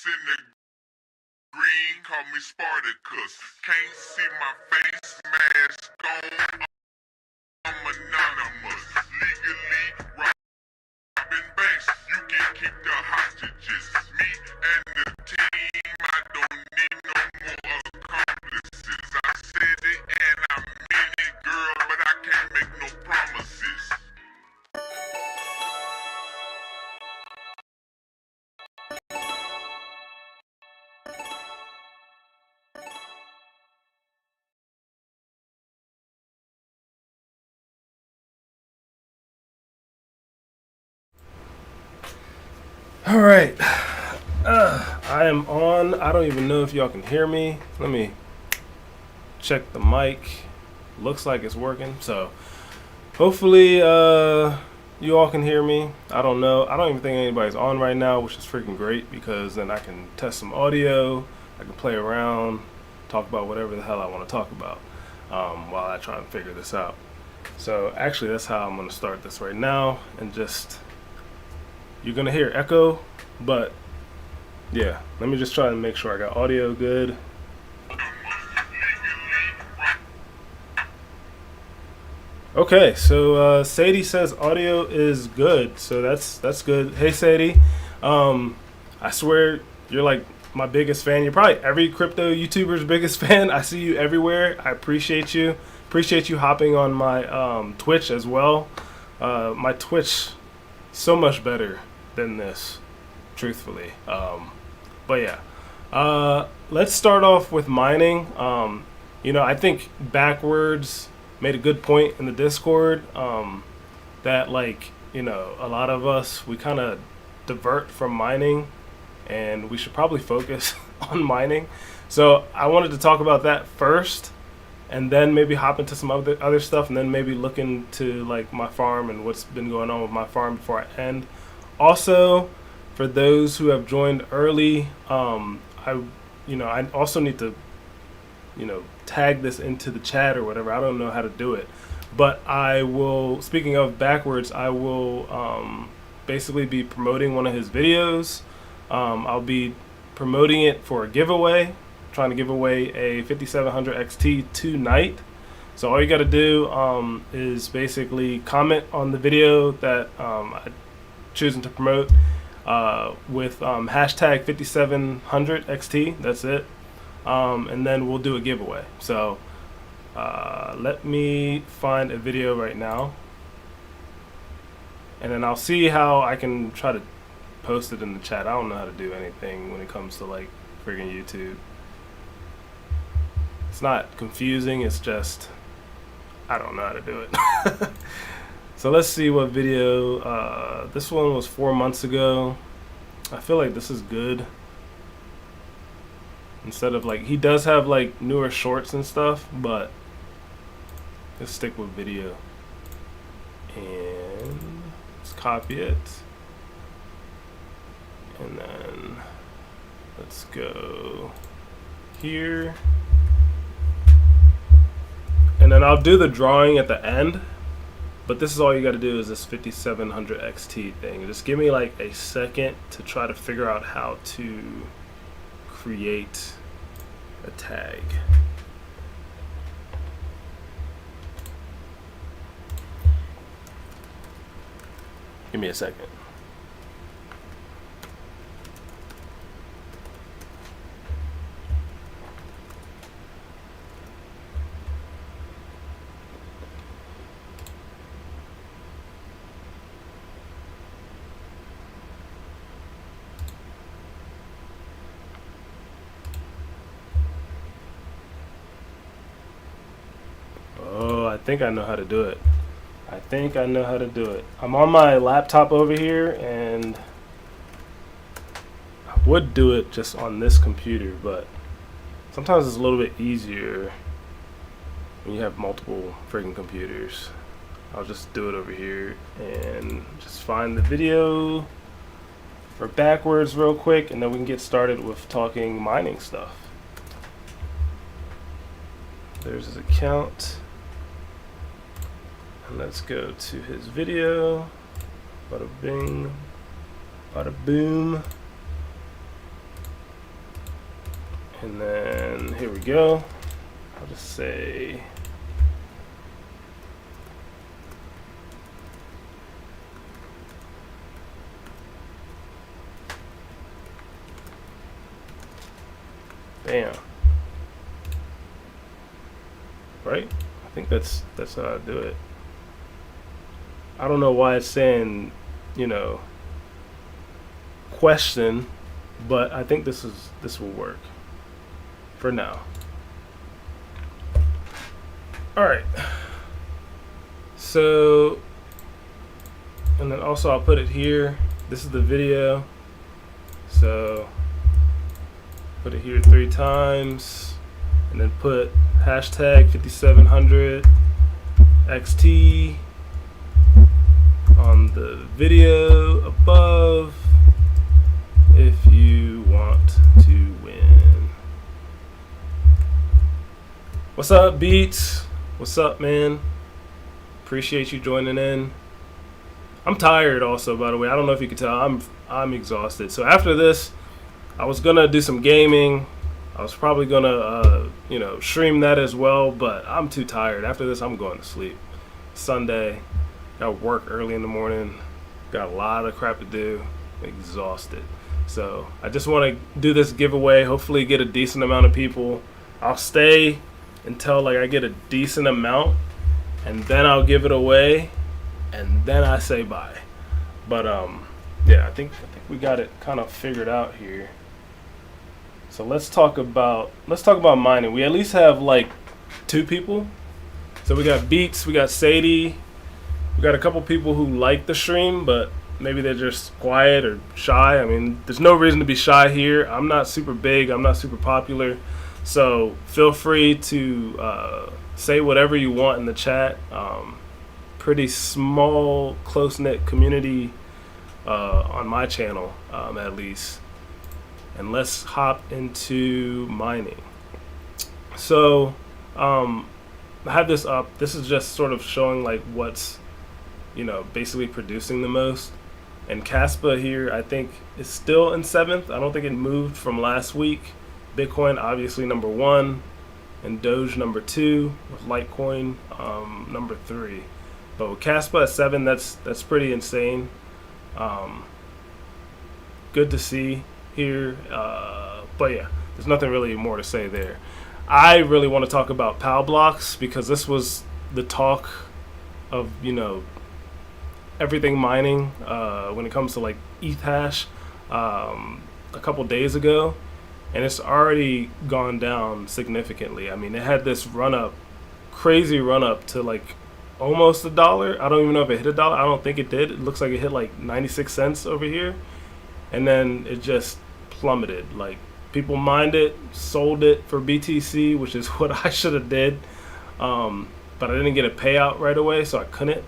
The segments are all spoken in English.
in the green, call me Spartacus. Can't see my face, mask on. I'm anonymous. Legally robbing banks. You can keep the hostages. Me and the team, I don't need no more accomplices. I said it and I meant it, girl, but I can't make no promises. All right, I am on. I don't even know if y'all can hear me. Let me check the mic. Looks like it's working, so hopefully you all can hear me. I don't know. I don't even think anybody's on right now, which is freaking great because then I can test some audio. I can play around, talk about whatever the hell I want to talk about while I try and figure this out. So actually, that's how I'm going to start this right now, and just you're going to hear echo, but yeah, let me just try to make sure I got audio good. Okay, so Sadie says audio is good, so that's good. Hey Sadie, I swear you're like my biggest fan. You're probably every crypto YouTuber's biggest fan. I see you everywhere. I appreciate you. Appreciate you hopping on my Twitch as well. My Twitch so much better than this, truthfully. But yeah, let's start off with mining. You know, I think Backwards made a good point in the Discord that, like, you know, a lot of us, we kind of divert from mining and we should probably focus on mining. So I wanted to talk about that first and then maybe hop into some other stuff, and then maybe look into like my farm and what's been going on with my farm before I end. Also, for those who have joined early, I also need to, tag this into the chat or whatever. I don't know how to do it, but I will. Speaking of Backwards, I will basically be promoting one of his videos. I'll be promoting it for a giveaway, trying to give away a 5700 XT tonight. So all you got to do is basically comment on the video that I'm choosing to promote with hashtag 5700 XT. That's it. And then we'll do a giveaway. So let me find a video right now, and then I'll see how I can try to post it in the chat. I don't know how to do anything when it comes to like friggin' YouTube. It's not confusing, it's just I don't know how to do it. So let's see what video. This one was 4 months ago. I feel like this is good. Instead of like, he does have like newer shorts and stuff, but let's stick with video. And let's copy it. And then let's go here. And then I'll do the drawing at the end. But this is all you got to do is this 5700 XT thing. Just give me like a second to try to figure out how to create a tag. Give me a second. I think I know how to do it. I'm on my laptop over here, and I would do it just on this computer, but sometimes it's a little bit easier when you have multiple freaking computers. I'll just do it over here and just find the video for Backwards real quick, and then we can get started with talking mining stuff. There's his account. And let's go to his video. Bada bing, bada boom. And then here we go. I'll just say bam. Right? I think that's how I do it. I don't know why it's saying, you know, question, but I think this will work for now. All right. So, and then also I'll put it here. This is the video. So put it here 3 times, and then put hashtag 5700 XT on the video above if you want to win. What's up, Beats? What's up, man? Appreciate you joining in. I'm tired also, by the way. I don't know if you can tell. I'm exhausted. So after this, I was gonna do some gaming. I was probably gonna you know, stream that as well, but I'm too tired. After this, I'm going to sleep. Sunday, got work early in the morning. Got a lot of crap to do. Exhausted. So I just want to do this giveaway. Hopefully get a decent amount of people. I'll stay until like I get a decent amount, and then I'll give it away, and then I say bye. But yeah, I think we got it kind of figured out here. So let's talk about mining. We at least have like 2 people. So we got Beats, we got Sadie, we got a couple people who like the stream, but maybe they're just quiet or shy. I mean, there's no reason to be shy here. I'm not super big, I'm not super popular. So feel free to say whatever you want in the chat. Pretty small, close-knit community on my channel, at least. And let's hop into mining. So I have this up. This is just sort of showing like what's, you know, basically producing the most. And Caspa here, I think, is still in 7th. I don't think it moved from last week. Bitcoin obviously number 1, and Doge number 2, with Litecoin number 3. But with Caspa at 7, that's pretty insane. Good to see here, but yeah, there's nothing really more to say there. I really want to talk about PAL blocks because this was the talk of, you know, everything mining when it comes to like ETH hash a couple days ago, and it's already gone down significantly. I mean, it had this crazy run up to like almost $1. I don't even know if it hit $1. I don't think it did. It looks like it hit like 96 cents over here, and then it just plummeted. Like, people mined it, sold it for BTC, which is what I should have did, but I didn't get a payout right away, so I couldn't.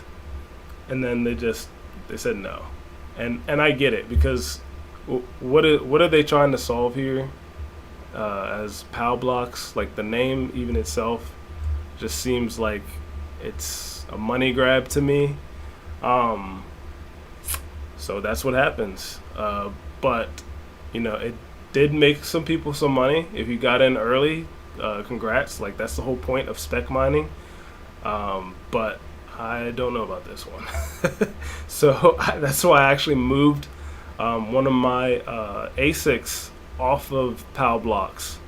And then they said no, and I get it, because what are they trying to solve here as PAL blocks? Like, the name even itself just seems like it's a money grab to me. So that's what happens. But you know, it did make some people some money. If you got in early, congrats. Like, that's the whole point of spec mining. But I don't know about this one. So that's why I actually moved one of my ASICs off of PAL blocks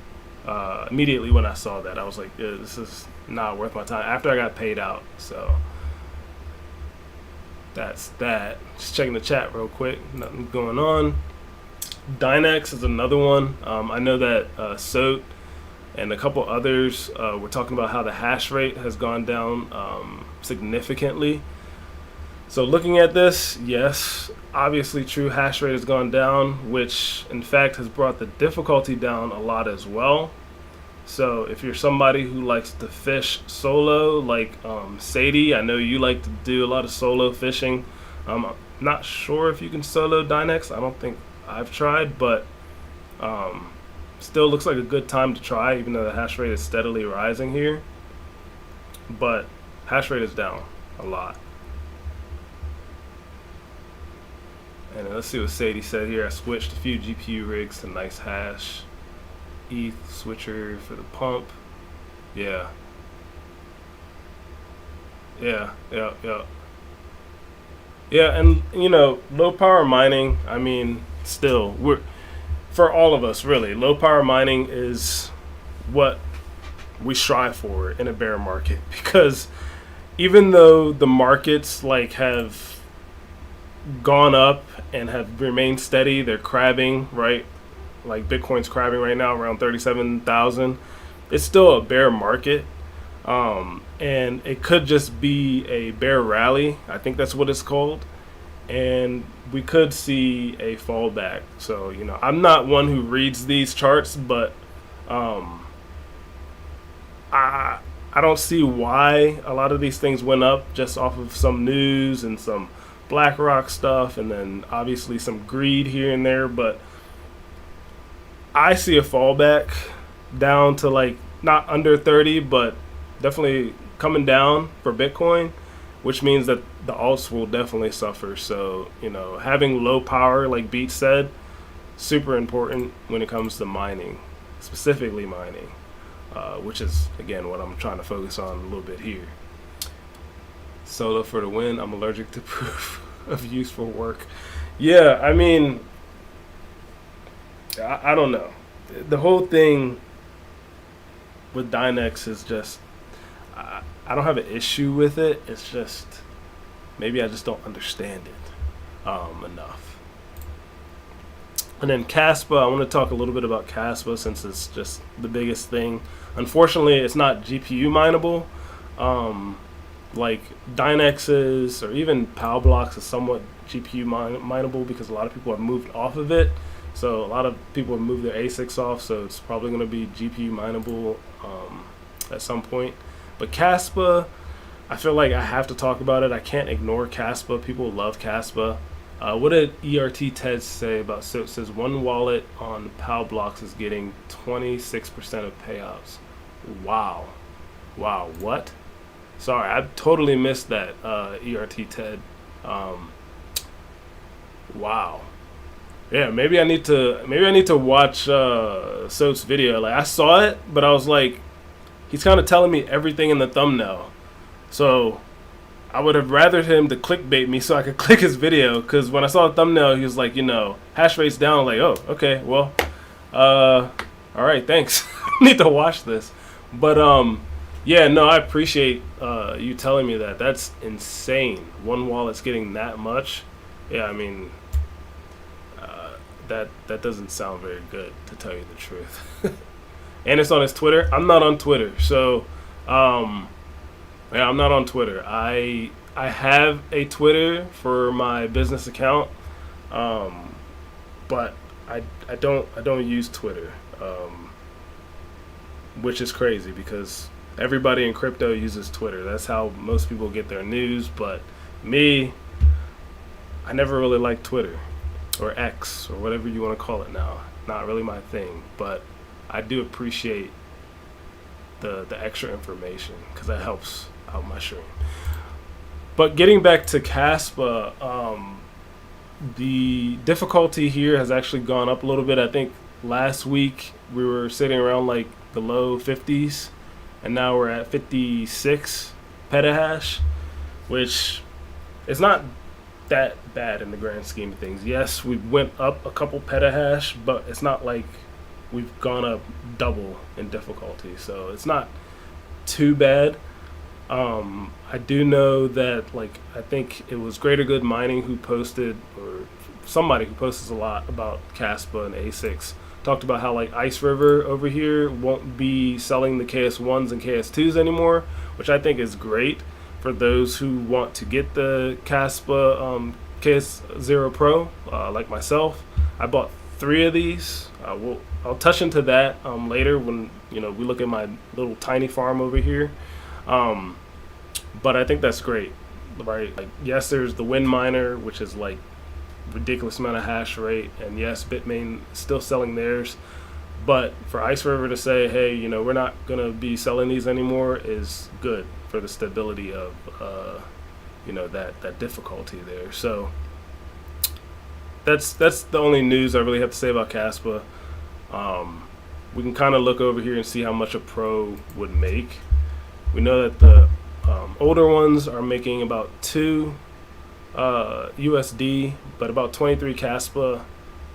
immediately when I saw that. I was like, yeah, this is not worth my time, after I got paid out. So that's that. Just checking the chat real quick. Nothing going on. Dynex is another one. I know that SOT and a couple others were talking about how the hash rate has gone down significantly. So looking at this, yes, obviously true, hash rate has gone down, which in fact has brought the difficulty down a lot as well. So if you're somebody who likes to fish solo, like Sadie, I know you like to do a lot of solo fishing. I'm not sure if you can solo Dynex. I don't think I've tried, but still looks like a good time to try, even though the hash rate is steadily rising here. But hash rate is down a lot. And let's see what Sadie said here. I switched a few GPU rigs to nice hash. ETH switcher for the pump. Yeah. Yeah. Yeah. Yeah. Yeah, and low power mining, I mean, still, we're for all of us really, low power mining is what we strive for in a bear market because even though the markets like have gone up and have remained steady, they're crabbing, right? Like Bitcoin's crabbing right now around 37,000. It's still a bear market. And it could just be a bear rally. I think that's what it's called. And we could see a fallback. So, I'm not one who reads these charts, but I don't see why a lot of these things went up just off of some news and some BlackRock stuff, and then obviously some greed here and there. But I see a fallback down to like not under 30, but definitely coming down for Bitcoin, which means that the alts will definitely suffer. So, having low power, like Beat said, super important when it comes to mining, specifically mining, which is, again, what I'm trying to focus on a little bit here. Solo for the win. I'm allergic to proof of useful work. Yeah, I mean, I don't know. The whole thing with Dynex is just, I don't have an issue with it. It's just, maybe I just don't understand it enough. And then Caspa, I want to talk a little bit about Caspa since it's just the biggest thing. Unfortunately, it's not GPU mineable. Like Dynex's or even PAL blocks is somewhat GPU mineable because a lot of people have moved off of it. So a lot of people have moved their ASICs off, so it's probably going to be GPU mineable at some point. But Caspa, I feel like I have to talk about it. I can't ignore Caspa. People love Caspa. What did ERT-TED say about, so it says one wallet on PAL blocks is getting 26% of payouts. Wow. Wow, what? Sorry, I totally missed that, ERT-TED. Wow. Yeah, maybe I need to watch So's video. Like I saw it, but I was like, he's kind of telling me everything in the thumbnail. So I would have rather him to clickbait me so I could click his video. Because when I saw the thumbnail, he was like, hash rate's down. I'm like, oh, okay, well, all right, thanks. I need to watch this. But yeah, no, I appreciate you telling me that. That's insane. One wallet's getting that much. Yeah, I mean, that doesn't sound very good, to tell you the truth. And it's on his Twitter. I'm not on Twitter, so yeah, I'm not on Twitter. I have a Twitter for my business account, but I don't use Twitter, which is crazy because everybody in crypto uses Twitter. That's how most people get their news. But me, I never really liked Twitter or X or whatever you want to call it now. Not really my thing, but I do appreciate the extra information because that helps out my stream. But getting back to Caspa, the difficulty here has actually gone up a little bit. I think last week we were sitting around like the low 50s, and now we're at 56 petahash, which is not that bad in the grand scheme of things. Yes, we went up a couple petahash, but it's not like we've gone up double in difficulty, so it's not too bad. I do know that, like, I think it was Greater Good Mining who posted, or somebody who posts a lot about Caspa and ASICs, talked about how like Ice River over here won't be selling the KS1s and KS2s anymore, which I think is great for those who want to get the Caspa KS0 Pro, like myself. I bought 3 of these. I'll touch into that later when we look at my little tiny farm over here. But I think that's great, right? Like, yes, there's the Wind Miner, which is like ridiculous amount of hash rate, and yes, Bitmain is still selling theirs. But for Ice River to say, hey, we're not gonna be selling these anymore, is good for the stability of that difficulty there. So that's the only news I really have to say about Caspa. we can kind of look over here and see how much a Pro would make. We know that the older ones are making about 2 USD, but about 23 Caspa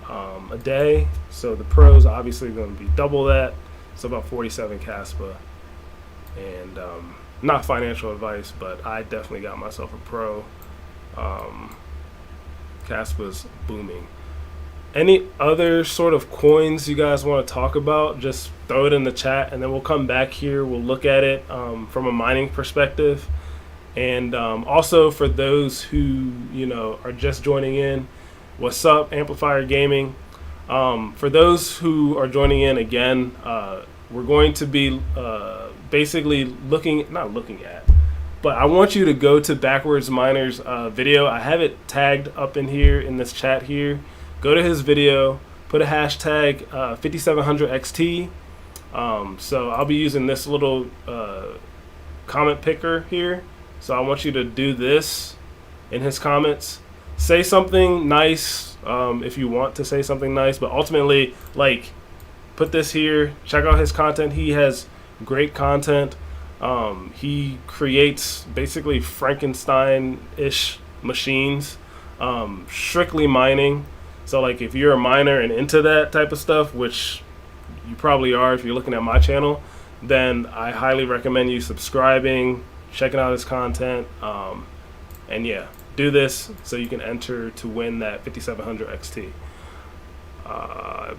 a day. So the Pros obviously going to be double that, so about 47 Caspa. And not financial advice, but I definitely got myself a Pro. Caspa's booming. Any other sort of coins you guys want to talk about, just throw it in the chat, and then we'll come back here. We'll look at it from a mining perspective. And also for those who, are just joining in, what's up, Amplifier Gaming? For those who are joining in again, we're going to be basically not looking at, but I want you to go to Backwards Miner's video. I have it tagged up in here in this chat here. Go to his video, put a hashtag 5700XT. So I'll be using this little comment picker here. So I want you to do this in his comments. Say something nice if you want to say something nice, but ultimately, put this here. Check out his content. He has great content. He creates basically Frankenstein-ish machines, strictly mining. So if you're a miner and into that type of stuff, which you probably are if you're looking at my channel, then I highly recommend you subscribing, checking out his content, and yeah, do this so you can enter to win that 5700 XT.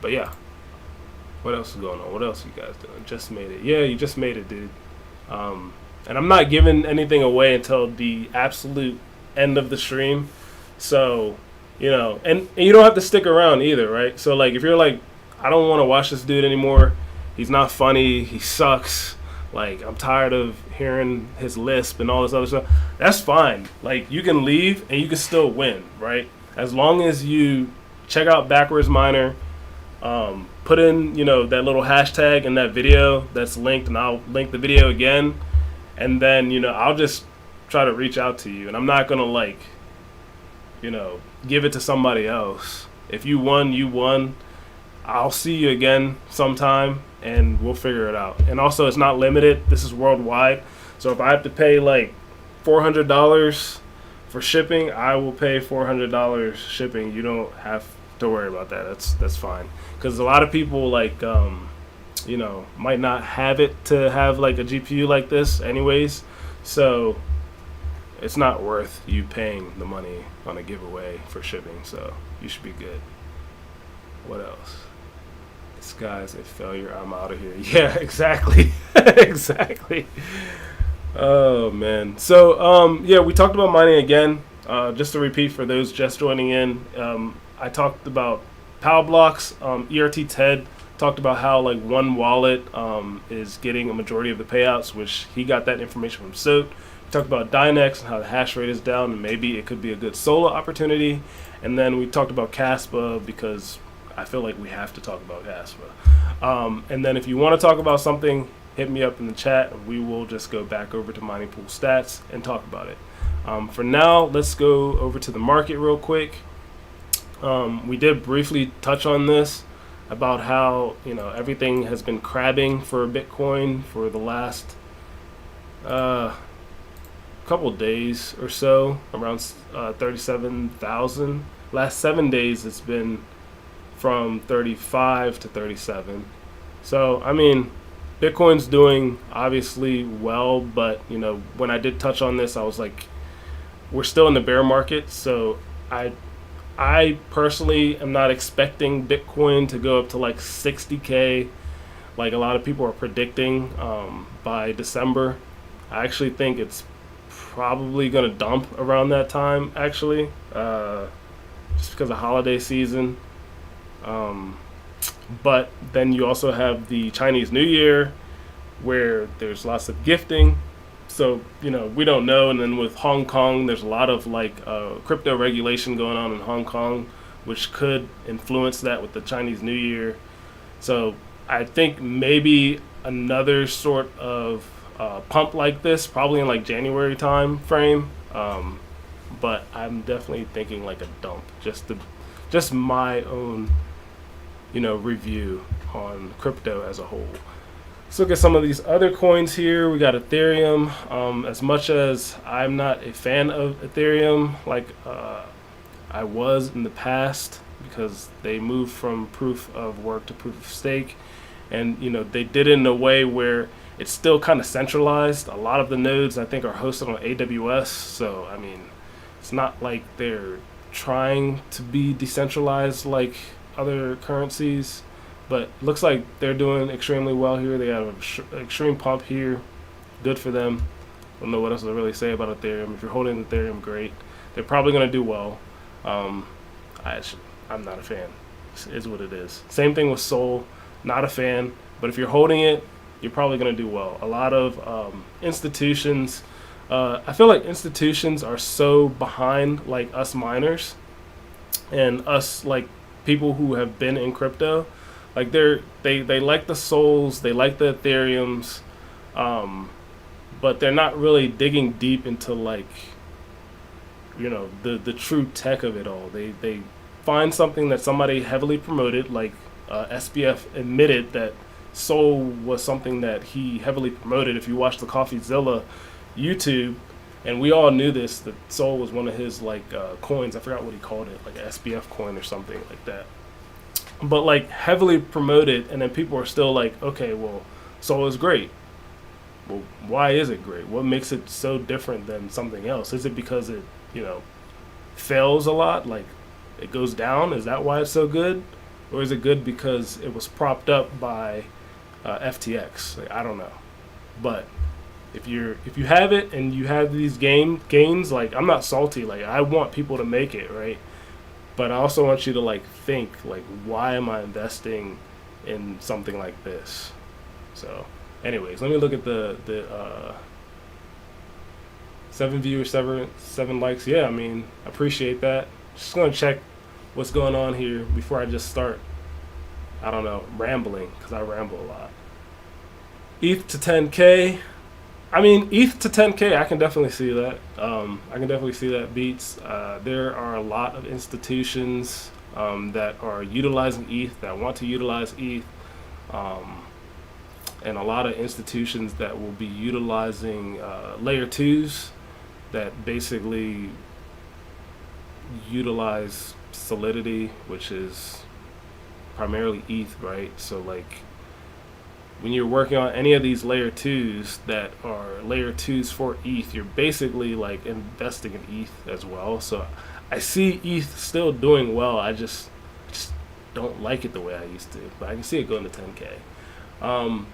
But yeah, what else is going on? What else you guys doing? Just made it. Yeah, you just made it, dude. And I'm not giving anything away until the absolute end of the stream. So, and you don't have to stick around either, right? So, if you're I don't want to watch this dude anymore. He's not funny. He sucks. I'm tired of hearing his lisp and all this other stuff. That's fine. You can leave and you can still win, right? As long as you check out Backwards Miner, put in, that little hashtag in that video that's linked, and I'll link the video again. And then, I'll just try to reach out to you. And I'm not going to, give it to somebody else. If you won, you won. I'll see you again sometime, and we'll figure it out. And also, it's not limited. This is worldwide. So if I have to pay $400 for shipping, I will pay $400 shipping. You don't have to worry about that. That's fine. Because a lot of people might not have it to have a GPU like this anyways. So it's not worth you paying the money on a giveaway for shipping. So you should be good. What else? This guy's a failure. I'm out of here. Yeah, exactly. Exactly. Oh, man. So, yeah, we talked about mining again. Just to repeat for those just joining in, I talked about POW blocks. ERT-TED talked about how one wallet is getting a majority of the payouts, which he got that information from SOAT. We talked about Dynex and how the hash rate is down, and maybe it could be a good solo opportunity. And then we talked about Caspa because I feel like we have to talk about Caspa. And then if you want to talk about something, hit me up in the chat, and we will just go back over to mining pool stats and talk about it. For now, let's go over to the market real quick. We did briefly touch on this about how everything has been crabbing for Bitcoin for the last couple days or so, around 37,000. Last 7 days, it's been from 35 to 37. So, I mean, Bitcoin's doing obviously well, but, when I did touch on this, I was like, we're still in the bear market. So I personally am not expecting Bitcoin to go up to 60K like a lot of people are predicting by December. I actually think it's probably going to dump around that time, actually, just because of holiday season. But then you also have the Chinese New Year, where there's lots of gifting. So, we don't know. And then with Hong Kong, there's a lot of crypto regulation going on in Hong Kong, which could influence that with the Chinese New Year. So I think maybe another sort of pump like this, probably in January time frame. But I'm definitely thinking a dump, just my own review on crypto as a whole. Let's look at some of these other coins here. We got Ethereum. As much as I'm not a fan of Ethereum, like I was in the past, because they moved from proof of work to proof of stake, and they did it in a way where it's still kind of centralized. A lot of the nodes, I think, are hosted on AWS, so I mean, it's not like they're trying to be decentralized like other currencies, but looks like they're doing extremely well here. They have an extreme pump here. Good for them. Don't know what else to really say about Ethereum. If you're holding Ethereum, great. They're probably going to do well. I'm not a fan. It is what it is. Same thing with Sol. Not a fan. But if you're holding it, you're probably going to do well. A lot of institutions, I feel like institutions are so behind like us miners and us like people who have been in crypto. Like they like the Sols, they like the Ethereums, but they're not really digging deep into like the true tech of it all. They find something that somebody heavily promoted, like SBF admitted that Sol was something that he heavily promoted. If you watch the CoffeeZilla YouTube, and we all knew this, that Sol was one of his like coins. I forgot what he called it, like an SBF coin or something like that. But like heavily promoted, and then people are still like, okay, well, Sol is great. Well, why is it great? What makes it so different than something else? Is it because it, fails a lot? Like it goes down? Is that why it's so good? Or is it good because it was propped up by FTX? Like, I don't know. But if you have it and you have these gains, like I'm not salty. Like I want people to make it, right? But I also want you to like think like, why am I investing in something like this? So, anyways, let me look at the 7 viewers, 7 likes. Yeah, I mean, I appreciate that. Just gonna check what's going on here before I just start, I don't know, rambling, because I ramble a lot. ETH to 10K. I mean, ETH to 10K, I can definitely see that. I can definitely see that beats. There are a lot of institutions that are utilizing ETH, that want to utilize ETH, and a lot of institutions that will be utilizing layer 2s that basically utilize Solidity, which is primarily ETH, right? So like, when you're working on any of these layer 2s that are layer 2s for ETH, you're basically like investing in ETH as well. So I see ETH still doing well. I just don't like it the way I used to, but I can see it going to 10K.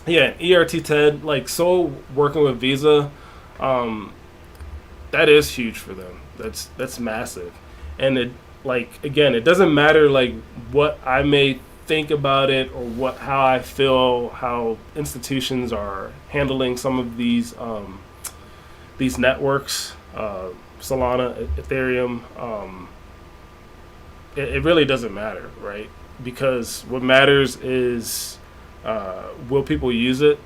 Yeah, ERT10, like Sol working with Visa, that is huge for them. That's massive. And it, like, again, it doesn't matter like what I may think about it or how I feel, how institutions are handling some of these networks, Solana, Ethereum. It really doesn't matter, right? Because what matters is, will people use it?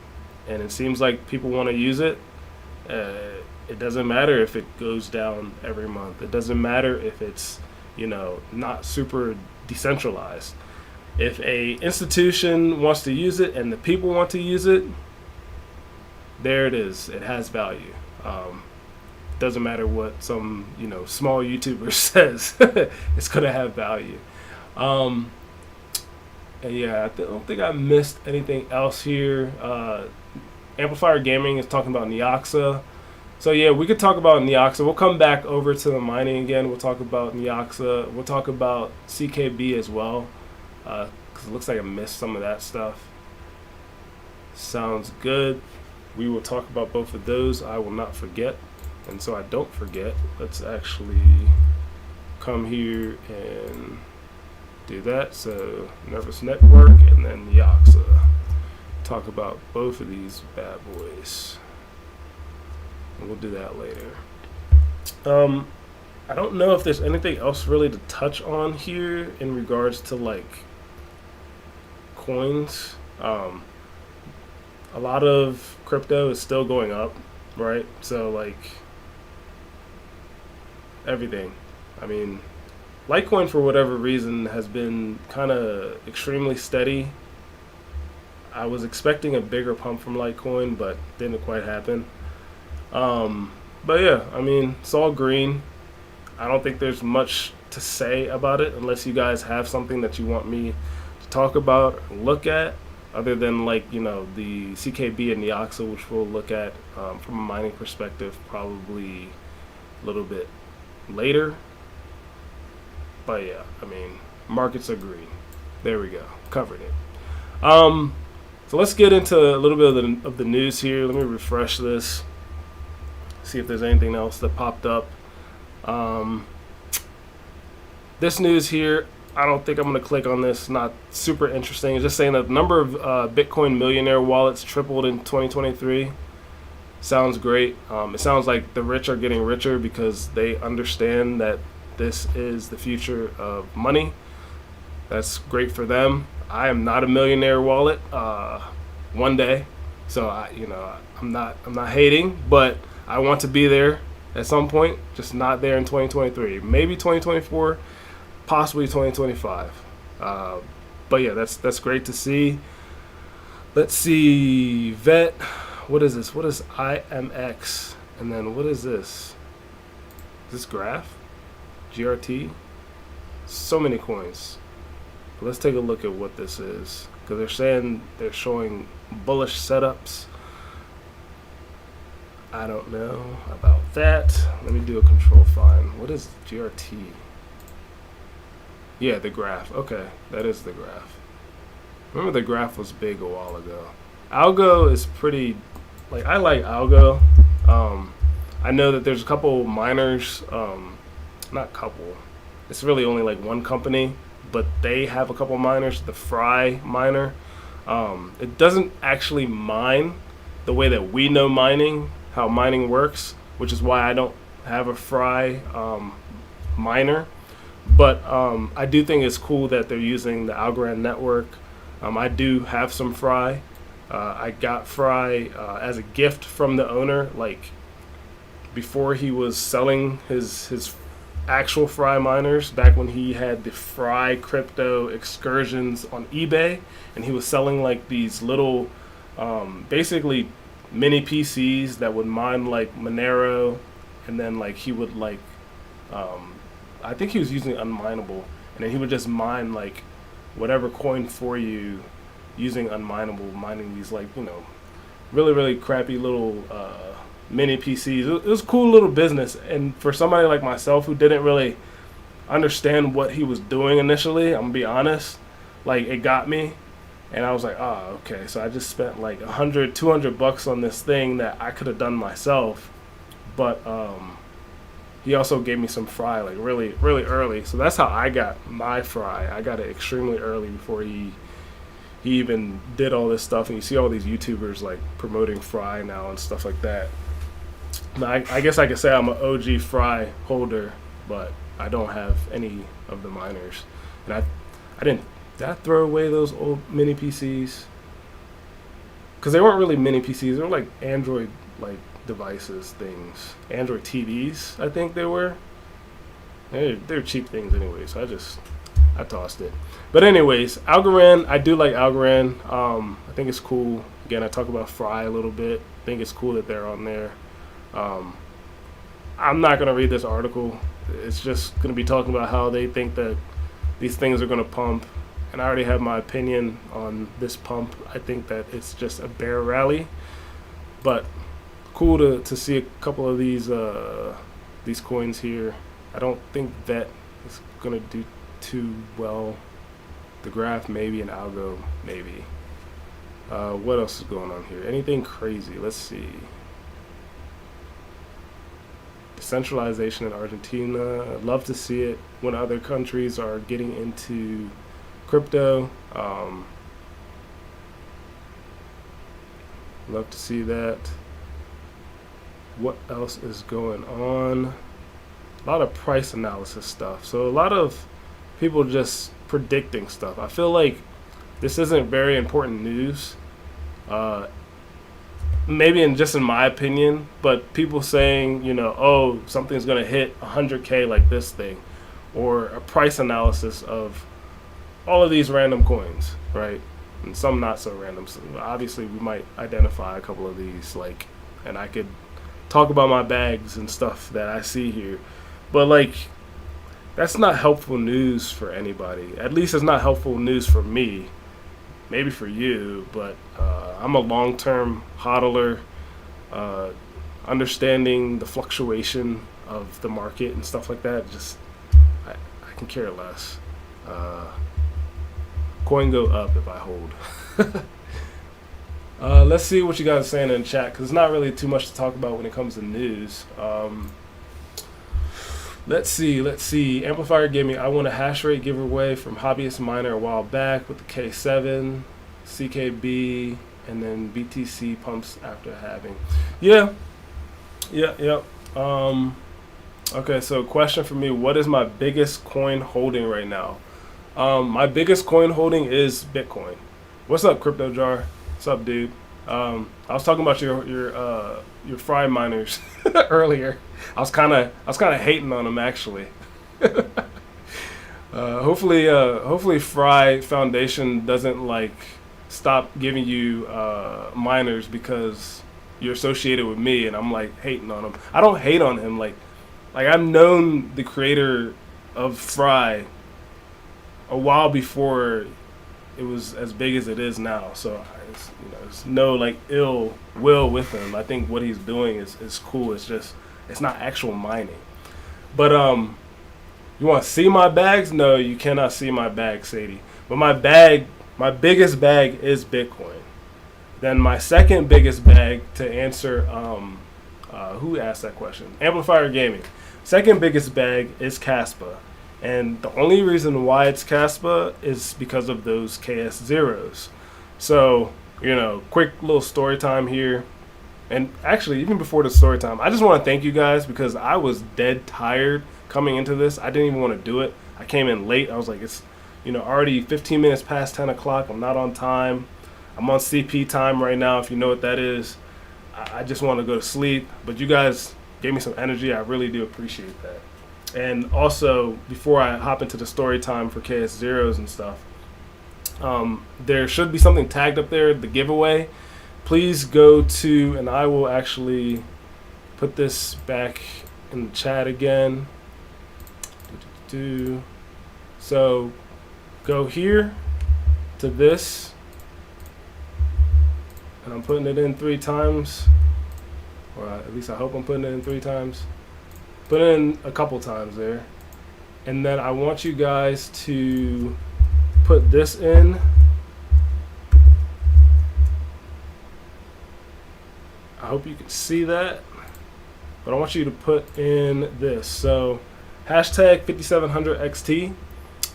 And it seems like people want to use it. It doesn't matter if it goes down every month. It doesn't matter if it's, not super decentralized. If a institution wants to use it and the people want to use it, there it is. It has value. Doesn't matter what some small YouTuber says. It's gonna have value. And yeah, I don't think I missed anything else here. Amplifier Gaming is talking about Neoxa. So yeah, we could talk about Neoxa. We'll come back over to the mining again. We'll talk about Neoxa. We'll talk about CKB as well, because it looks like I missed some of that stuff. Sounds good. We will talk about both of those. I will not forget. And so I don't forget, let's actually come here and do that. So Nervous Network and then Neoxa. Talk about both of these bad boys. And we'll do that later. I don't know if there's anything else really to touch on here in regards to like coins. A lot of crypto is still going up, right? So like everything. I mean, Litecoin, for whatever reason, has been kind of extremely steady. I was expecting a bigger pump from Litecoin, but didn't quite happen. But yeah, I mean, it's all green. I don't think there's much to say about it unless you guys have something that you want me to talk about or look at, other than like, you know, the CKB and the OXA, which we'll look at from a mining perspective probably a little bit later. But yeah, I mean, markets are green. There we go, covered it. So let's get into a little bit of the news here. Let me refresh this, see if there's anything else that popped up. This news here, I don't think I'm going to click on this. Not super interesting. It's just saying that the number of Bitcoin millionaire wallets tripled in 2023. Sounds great. It sounds like the rich are getting richer because they understand that this is the future of money. That's great for them. I am not a millionaire wallet. One day, so I'm not hating, but I want to be there at some point. Just not there in 2023. Maybe 2024, possibly 2025. But yeah, that's great to see. Let's see, vet. What is this? What is IMX? And then what is this? Is this graph? GRT? So many coins. But let's take a look at what this is, because they're saying they're showing bullish setups. I don't know about that. Let me do a control find. What is GRT? Yeah, the graph. Okay, that is the graph. Remember the graph was big a while ago. Algo is pretty, like, I like Algo. I know that there's a couple miners, not couple, it's really only like one company, but they have a couple miners, the Fry miner. It doesn't actually mine the way that we know mining, how mining works, which is why I don't have a Fry miner. But I do think it's cool that they're using the Algorand network. I do have some Fry. I got Fry as a gift from the owner, like before he was selling his actual Fry miners, back when he had the Fry crypto excursions on eBay, and he was selling like these little basically mini PCs that would mine like Monero, and then like he would like I think he was using unminable, and then he would just mine like whatever coin for you using unminable, mining these like, you know, really crappy little mini PCs. It was a cool little business, and for somebody like myself who didn't really understand what he was doing initially, I'm gonna be honest, like it got me, and I was like, oh, okay. So I just spent like $100-200 on this thing that I could have done myself, but he also gave me some Fry like really early. So that's how I got my Fry. I got it extremely early before he even did all this stuff. And you see all these YouTubers like promoting Fry now and stuff like that. Now, I guess I could say I'm an OG Fry holder, but I don't have any of the miners. And I did I throw away those old mini PCs? Because they weren't really mini PCs. They were like Android like devices, things. Android TVs, I think they were. They're cheap things anyway, so I tossed it. But anyways, Algorand, I do like Algorand. I think it's cool. Again, I talk about Fry a little bit. I think it's cool that they're on there. I'm not going to read this article. It's just going to be talking about how they think that these things are going to pump. And I already have my opinion on this pump. I think that it's just a bear rally. But cool to see a couple of these coins here. I don't think that is going to do too well. The graph maybe, and algo maybe. What else is going on here? Anything crazy? Let's see. Decentralization in Argentina. I'd love to see it when other countries are getting into crypto. Love to see that. What else is going on? A lot of price analysis stuff. So a lot of people just predicting stuff. I feel like this isn't very important news. Maybe in my opinion, but people saying, you know, oh, something's gonna hit 100K like this thing. or a price analysis of all of these random coins, right? And some not so random. So obviously, we might identify a couple of these, like, and I could talk about my bags and stuff that I see here. But, like, that's not helpful news for anybody. At least it's not helpful news for me. Maybe for you, but I'm a long-term hodler, understanding the fluctuation of the market and stuff like that. Just, I can care less. Coin go up if I hold. Let's see what you guys are saying in the chat, because it's not really too much to talk about when it comes to news. Let's see. Amplifier gave me, I won a hash rate giveaway from Hobbyist Miner a while back with the K7, CKB, and then BTC pumps after halving. Yeah. Okay, so question for me, what is my biggest coin holding right now? My biggest coin holding is Bitcoin. What's up, Crypto Jar? What's up, dude? I was talking about your fry miners earlier. I was kind of hating on them, actually. Hopefully Fry Foundation doesn't like stop giving you miners because you're associated with me and I'm like hating on him. I don't hate on him. Like I've known the creator of Fry a while before it was as big as it is now. So there's no like ill will with him. I think what he's doing is cool. It's just it's not actual mining. But you want to see my bags? No, you cannot see my bag, Sadie. But my biggest bag is Bitcoin. Then my second biggest bag, to answer who asked that question? Amplifier Gaming. Second biggest bag is Caspa. And the only reason why it's Caspa is because of those KS zeros. So, quick little story time here. And actually, even before the story time, I just want to thank you guys because I was dead tired coming into this. I didn't even want to do it. I came in late. I was like, it's, already 15 minutes past 10 o'clock. I'm not on time. I'm on CP time right now, if you know what that is. I just want to go to sleep. But you guys gave me some energy. I really do appreciate that. And also, before I hop into the story time for KS zeros and stuff, there should be something tagged up there, the giveaway. Please go to, and I will actually put this back in the chat again. So go here to this, and I'm putting it in 3 times, or at least I hope I'm putting it in 3 times. Put it in a couple times there, and then I want you guys to put this in. I hope you can see that, but I want you to put in this. So hashtag 5700XT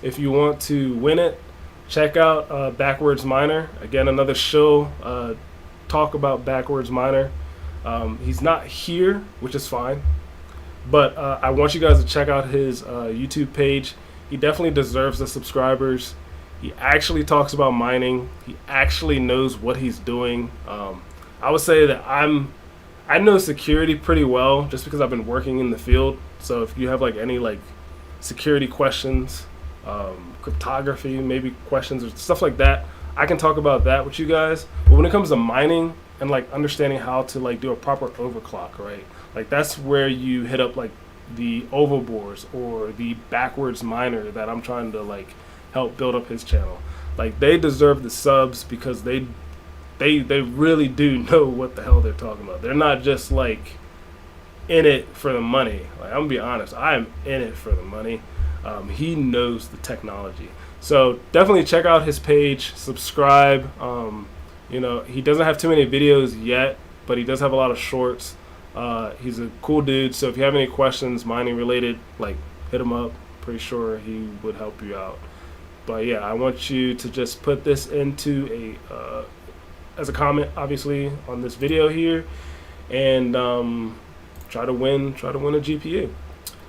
if you want to win it. Check out Backwards Miner. Again, another show talk about Backwards Miner. He's not here, which is fine, but I want you guys to check out his YouTube page. He definitely deserves the subscribers. He actually talks about mining. He actually knows what he's doing. I would say that I know security pretty well just because I've been working in the field. So if you have like any like security questions, cryptography, maybe questions or stuff like that, I can talk about that with you guys. But when it comes to mining and like understanding how to like do a proper overclock, right? Like that's where you hit up like the Ovalbores or the Backwards Miner that I'm trying to like help build up his channel. Like they deserve the subs because they really do know what the hell they're talking about. They're not just like in it for the money. Like I'm gonna be honest, I am in it for the money. He knows the technology. So definitely check out his page, subscribe. He doesn't have too many videos yet, but he does have a lot of shorts. He's a cool dude. So if you have any questions mining related, like hit him up. Pretty sure he would help you out. But yeah, I want you to just put this into as a comment, obviously, on this video here, and try to win a GPU.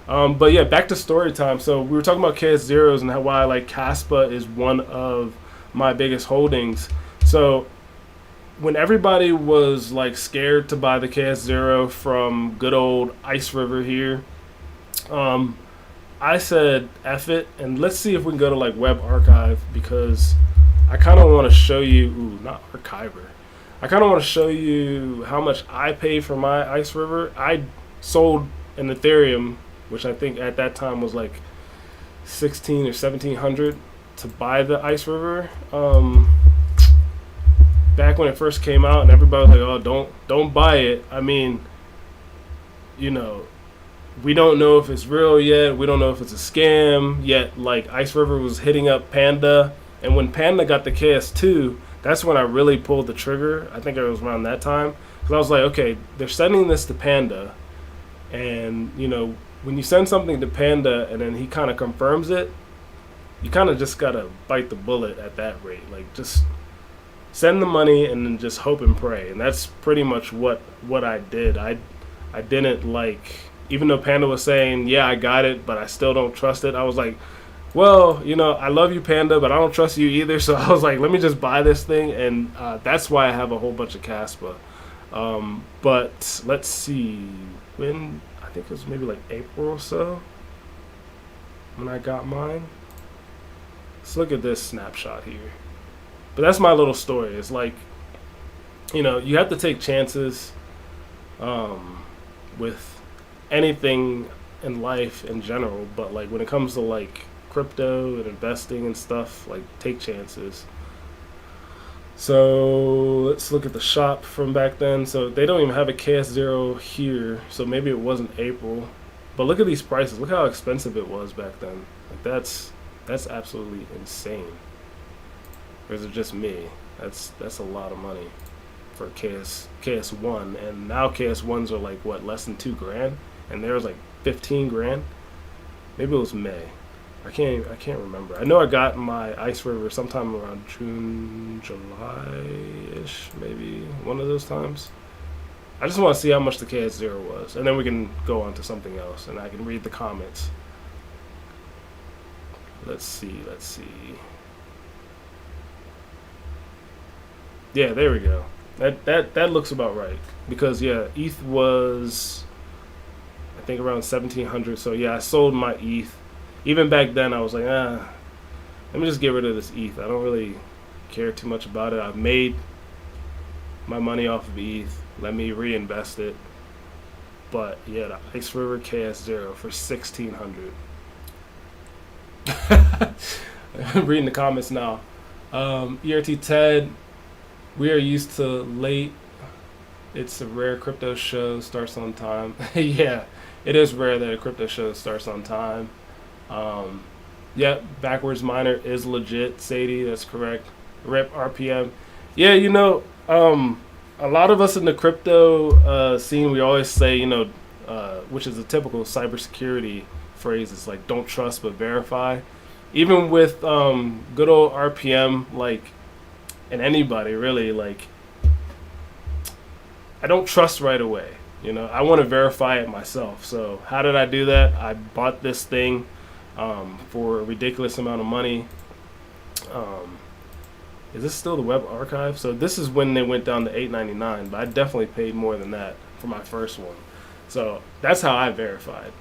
But yeah, back to story time. So we were talking about KS zeros and why like Caspa is one of my biggest holdings. So when everybody was like scared to buy the KS zero from good old Ice River here, I said F it, and let's see if we can go to like Web Archive, because I kind of want to show you, ooh, not Archiver. I kind of want to show you how much I paid for my Ice River. I sold an Ethereum, which I think at that time was like 16 or 1700 to buy the Ice River. Back when it first came out, and everybody was like, "Oh, don't buy it." I mean, you know, we don't know if it's real yet. We don't know if it's a scam yet. Like Ice River was hitting up Panda, and when Panda got the KS2, that's when I really pulled the trigger. I think it was around that time, because I was like, okay, they're sending this to Panda, and you know, when you send something to Panda and then he kind of confirms it, you kind of just gotta bite the bullet at that rate. Like, just send the money and then just hope and pray. And that's pretty much what I did. I didn't, like, even though Panda was saying, yeah, I got it, but I still don't trust it. I was like, well, you know, I love you, Panda, but I don't trust you either. So I was like, let me just buy this thing. And that's why I have a whole bunch of Caspa. But let's see, when, I think it was maybe like April or so when I got mine. Let's look at this snapshot here. But that's my little story. It's like, you know, you have to take chances with anything in life in general. But like when it comes to like crypto and investing and stuff, like, take chances. So let's look at the shop from back then. So they don't even have a KS0 here. So maybe it wasn't April. But look at these prices. Look how expensive it was back then. Like, that's absolutely insane. Or is it just me? That's a lot of money for KS1, and now KS1s are like what, less than $2,000, and there was like 15 grand. Maybe it was May. I can't remember. I know I got my Ice River sometime around June, July-ish, maybe one of those times. I just want to see how much the KS0 was, and then we can go on to something else, and I can read the comments. Let's see. Yeah, there we go. That looks about right, because yeah, ETH was, I think, around 1700. So yeah, I sold my ETH. Even back then, I was like, let me just get rid of this ETH. I don't really care too much about it. I've made my money off of ETH. Let me reinvest it. But yeah, the Ice River KS0 for 1600. I'm reading the comments now. ERT Ted, we are used to late. It's a rare crypto show starts on time. Yeah, it is rare that a crypto show starts on time. Yeah, backwards miner is legit. Sadie, that's correct. Rep RPM. Yeah, you know, a lot of us in the crypto scene, we always say, you know, which is a typical cybersecurity phrase, it's like, don't trust but verify. Even with good old RPM, like, and anybody really, like, I don't trust right away. You know, I want to verify it myself. So how did I do that? I bought this thing for a ridiculous amount of money. Is this still the Web Archive? So this is when they went down to $8.99, but I definitely paid more than that for my first one. So that's how I verified.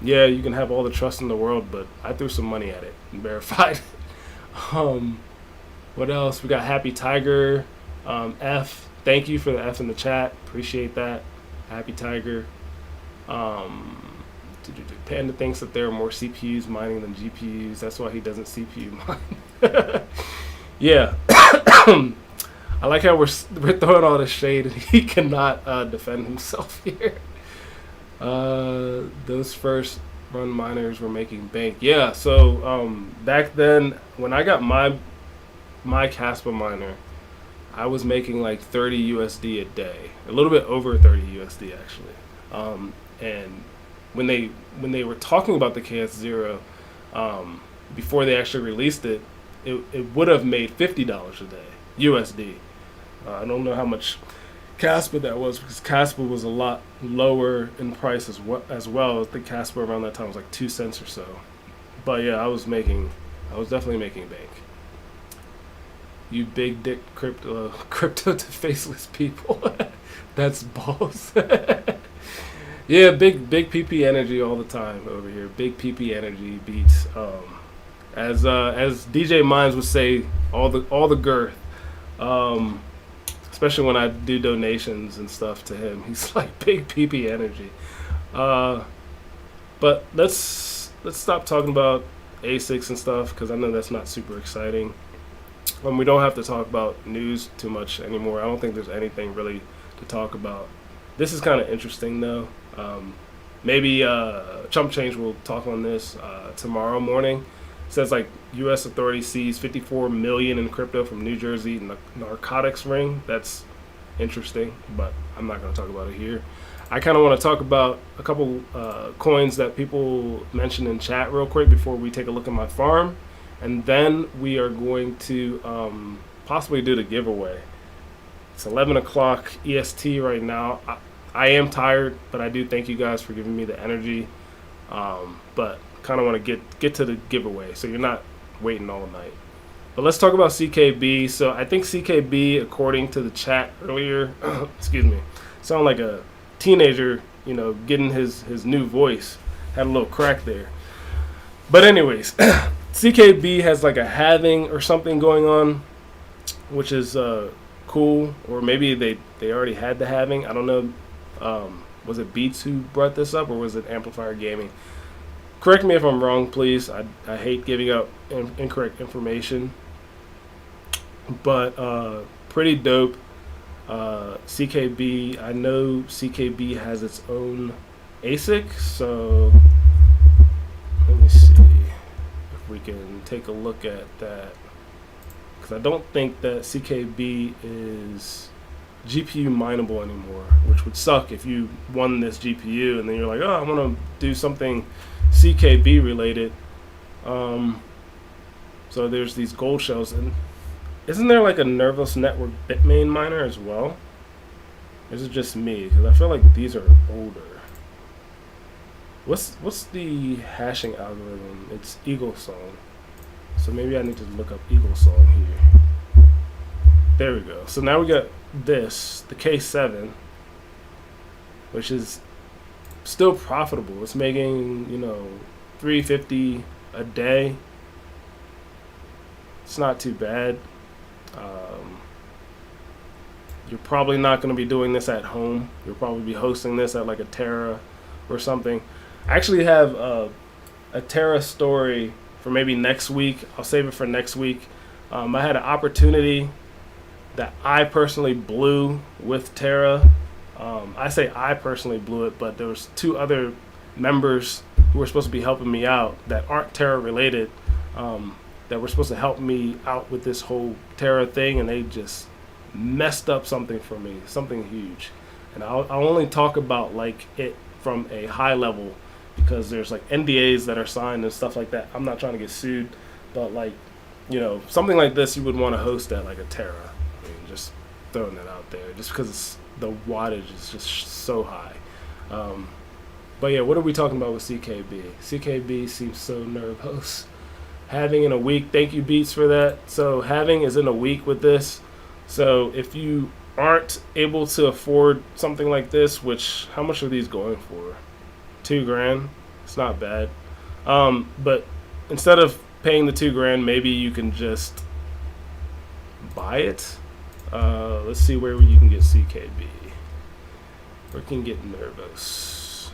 Yeah, you can have all the trust in the world, but I threw some money at it and verified. What else? We got Happy Tiger, F. Thank you for the F in the chat. Appreciate that. Happy Tiger. Panda thinks that there are more CPUs mining than GPUs. That's why he doesn't CPU mine. Yeah. I like how we're throwing all this shade and he cannot defend himself here. Those first run miners were making bank. Yeah, so back then when I got my Caspa miner, I was making like 30 USD a day, a little bit over 30 USD actually. And when they were talking about the KS0, before they actually released it, it would have made $50 a day USD. I don't know how much Caspa that was, because Caspa was a lot lower in price as well. I think Caspa around that time was like 2 cents or so. But yeah, I was definitely making bank. You big dick crypto to faceless people. That's balls. Yeah, big PP energy all the time over here. Big PP energy beats. As DJ Mines would say, all the girth. Um, Especially when I do donations and stuff to him, he's like big PP energy. Uh, but let's stop talking about ASICs and stuff because I know that's not super exciting. We don't have to talk about news too much anymore. I don't think there's anything really to talk about. This is kind of interesting though. Maybe Chump Change will talk on this tomorrow morning. It says like U.S. authorities seize 54 million in crypto from New Jersey narcotics ring. That's interesting, but I'm not going to talk about it here. I kind of want to talk about a couple coins that people mentioned in chat real quick before we take a look at my farm, and then we are going to possibly do the giveaway. It's 11 o'clock EST right now. I am tired, but I do thank you guys for giving me the energy. But kind of want to get to the giveaway, so you're not waiting all night. But let's talk about CKB. So I think CKB, according to the chat earlier, excuse me, sound like a teenager, getting his new voice. Had a little crack there. But anyways, CKB has like a halving or something going on, which is cool. Or maybe they already had the halving. I don't know. Was it Beats who brought this up, or was it Amplifier Gaming? Correct me if I'm wrong, please. I hate giving out incorrect information. But pretty dope. CKB, I know CKB has its own ASIC, so let me see if we can take a look at that. Because I don't think that CKB is GPU mineable anymore, which would suck if you won this GPU and then you're like, oh, I want to do something CKB related. So there's these gold shells, and isn't there like a Nervous Network Bitmain miner as well? Or is it just me? Because I feel like these are older. What's the hashing algorithm? It's Eagle Song. So maybe I need to look up Eagle Song here. There we go. So now we got this, the K7, which is still profitable. It's making, $350 a day. It's not too bad. You're probably not going to be doing this at home. You'll probably be hosting this at like a Terra or something. I actually have a Terra story for maybe next week. I'll save it for next week. I had an opportunity that I personally blew with Terra. I say I personally blew it, but there was 2 other members who were supposed to be helping me out that aren't Terra related, that were supposed to help me out with this whole Terra thing, and they just messed up something for me, something huge. And I'll only talk about like it from a high level because there's like NDAs that are signed and stuff like that. I'm not trying to get sued, but like, something like this you would want to host at like a Terra. I mean, just throwing that out there, just because the wattage is just so high. But yeah, what are we talking about with CKB? CKB seems so nervous. Having in a week, thank you Beats for that. So having is in a week with this. So if you aren't able to afford something like this, which how much are these going for? $2,000. It's not bad. But instead of paying the $2,000, maybe you can just buy it. Let's see where you can get CKB. Where can you get Nervos?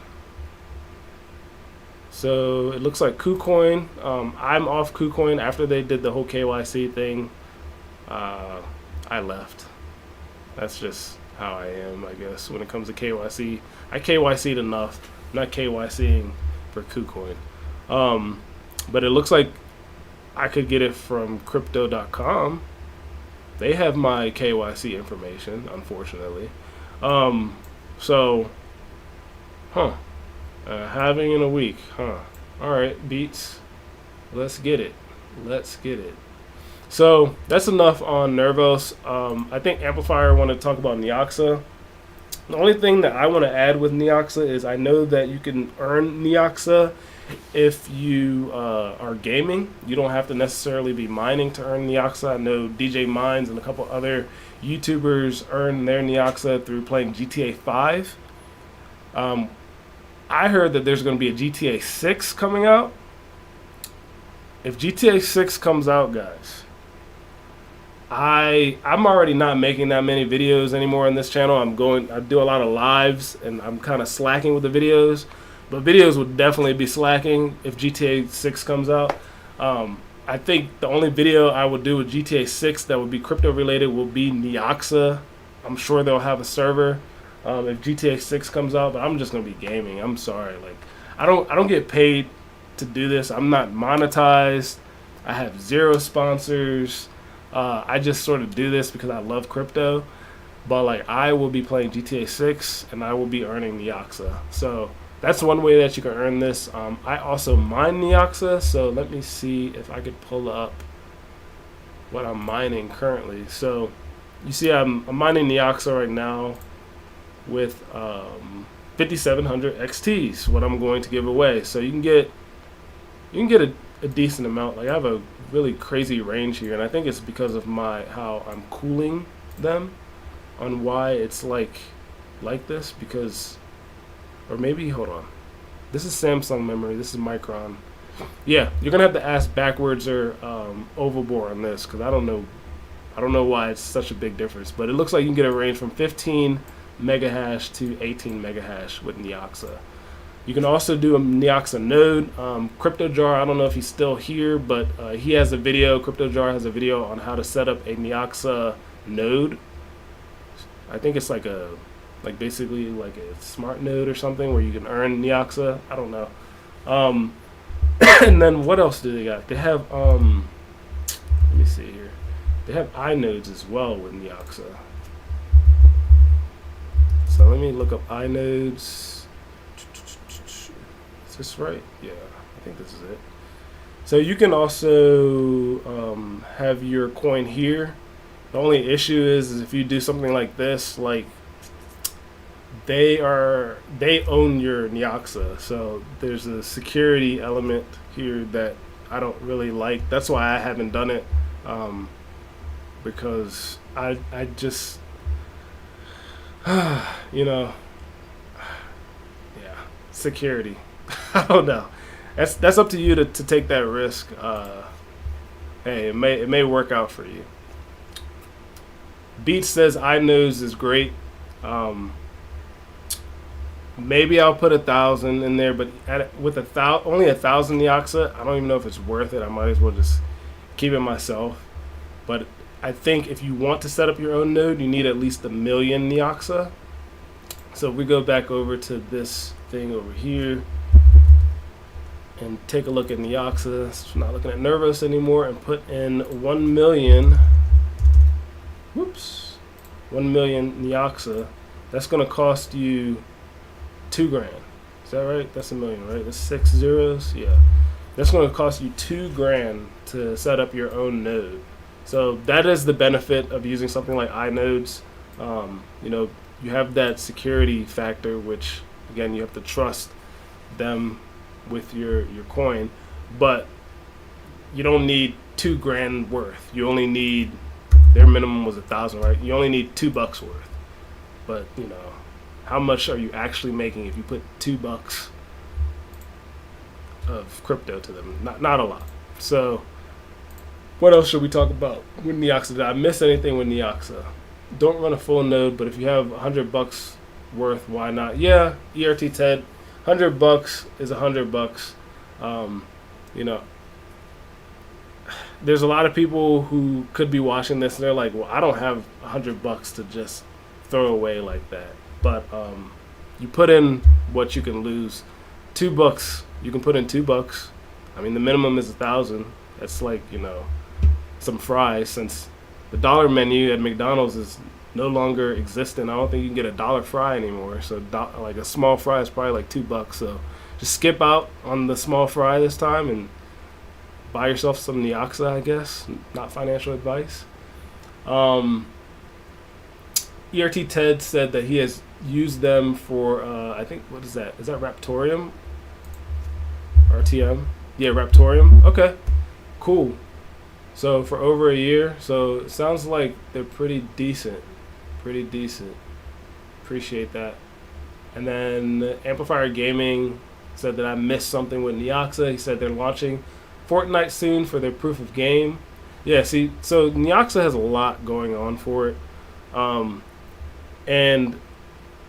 So it looks like KuCoin. I'm off KuCoin after they did the whole KYC thing. I left. That's just how I am, I guess, when it comes to KYC. I KYC'd enough. I'm not KYCing for KuCoin. But it looks like I could get it from crypto.com. They have my KYC information, unfortunately. Having in a week, Alright, Beats. Let's get it. So that's enough on Nervos. I think Amplifier want to talk about Neoxa. The only thing that I want to add with Neoxa is I know that you can earn Neoxa if you are gaming. You don't have to necessarily be mining to earn Neoxa. I know DJ Mines and a couple other YouTubers earn their Neoxa through playing GTA 5. I heard that there's going to be a GTA 6 coming out. If GTA 6 comes out, guys, I'm already not making that many videos anymore on this channel. I do a lot of lives, and I'm kind of slacking with the videos. But videos would definitely be slacking if GTA 6 comes out. I think the only video I would do with GTA 6 that would be crypto related will be Neoxa. I'm sure they'll have a server if GTA 6 comes out, but I'm just gonna be gaming. I'm sorry, like I don't get paid to do this. I'm not monetized. I have 0 sponsors. I just sort of do this because I love crypto. But like I will be playing GTA 6 and I will be earning Neoxa. So that's one way that you can earn this. I also mine Neoxa, so let me see if I could pull up what I'm mining currently. So you see I'm mining Neoxa right now with 5,700 XTs, what I'm going to give away. So you can get a decent amount. Like I have a really crazy range here, and I think it's because of how I'm cooling them on why it's like this, because, or maybe, hold on, this is Samsung memory, this is Micron. Yeah, you're gonna have to ask backwards or oval bore on this, because I don't know why it's such a big difference, but it looks like you can get a range from 15 megahash to 18 megahash with Neoxa. You can also do a Neoxa node. CryptoJar, I don't know if he's still here, but he has a video. CryptoJar has a video on how to set up a Neoxa node. I think it's like basically like a smart node or something where you can earn Neoxa. I don't know. And then what else do they got? They have let me see here. They have iNodes as well with Neoxa. So let me look up iNodes. Is this right? Yeah, I think this is it. So you can also have your coin here. The only issue is if you do something like this, like they own your Neoxa, so there's a security element here that I don't really like. That's why I haven't done it, because I just you know, yeah, security. I don't know. That's up to you to take that risk. Hey, it may work out for you. Beats says iNodes is great. Maybe I'll put 1,000 in there, but with only 1,000 Neoxa, I don't even know if it's worth it. I might as well just keep it myself. But I think if you want to set up your own node, you need at least 1 million Neoxa. So if we go back over to this thing over here and take a look at Neoxa, so we're not looking at Nervos anymore, and put in 1 million. Whoops, 1 million Neoxa. That's going to cost you $2,000. Is that right? That's 1 million, right? That's 6 zeros. Yeah, that's going to cost you $2,000 to set up your own node. So that is the benefit of using something like iNodes. You know, you have that security factor, which again you have to trust them with your coin, but you don't need $2,000 worth. You only need, their minimum was 1,000, right? You only need $2 worth. But you know, how much are you actually making if you put $2 of crypto to them? Not a lot. So what else should we talk about with Neoxa? Did I miss anything with Neoxa? Don't run a full node, but if you have $100 worth, why not? Yeah, ERT10, $100 is $100. You know, there's a lot of people who could be watching this and they're like, well, I don't have $100 to just throw away like that. But you put in what you can lose. $2, you can put in $2. I mean, the minimum is 1,000. That's like, you know, some fries, since the dollar menu at McDonald's is no longer existent. I don't think you can get a dollar fry anymore. So like a small fry is probably like $2. So just skip out on the small fry this time and buy yourself some Neoxa, I guess. Not financial advice. ERT Ted said that he has used them for, I think, what is that? Is that Raptorium? RTM? Yeah, Raptorium. Okay, cool. So for over a year. So it sounds like they're pretty decent. Pretty decent. Appreciate that. And then Amplifier Gaming said that I missed something with Neoxa. He said they're launching Fortnite soon for their proof of game. Yeah, see, so Neoxa has a lot going on for it. And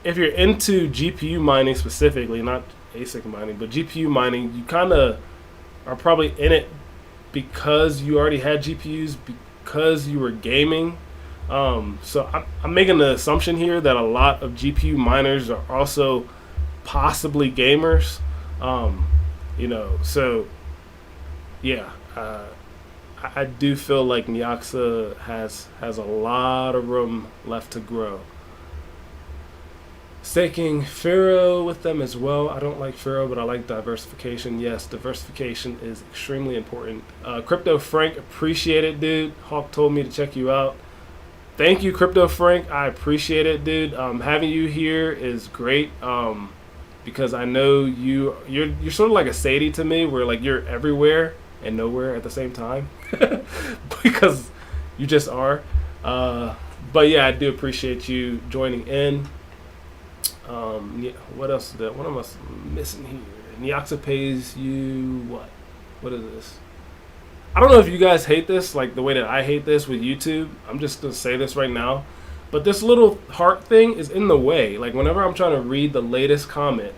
if you're into GPU mining specifically, not ASIC mining, but GPU mining, you kind of are probably in it because you already had GPUs, because you were gaming. So I'm making the assumption here that a lot of GPU miners are also possibly gamers. So yeah, I do feel like Neoxa has a lot of room left to grow. Staking Faro with them as well. I don't like Faro, but I like diversification. Yes, diversification is extremely important. Crypto Frank, appreciate it, dude. Hawk told me to check you out. Thank you, Crypto Frank. I appreciate it, dude. Having you here is great. Because I know you're sort of like a Sadie to me, where like you're everywhere and nowhere at the same time, because you just are. But yeah, I do appreciate you joining in. What else? What am I missing here? Neoxa pays you what? What is this? I don't know if you guys hate this like the way that I hate this with YouTube. I'm just gonna say this right now. But this little heart thing is in the way. Like whenever I'm trying to read the latest comment,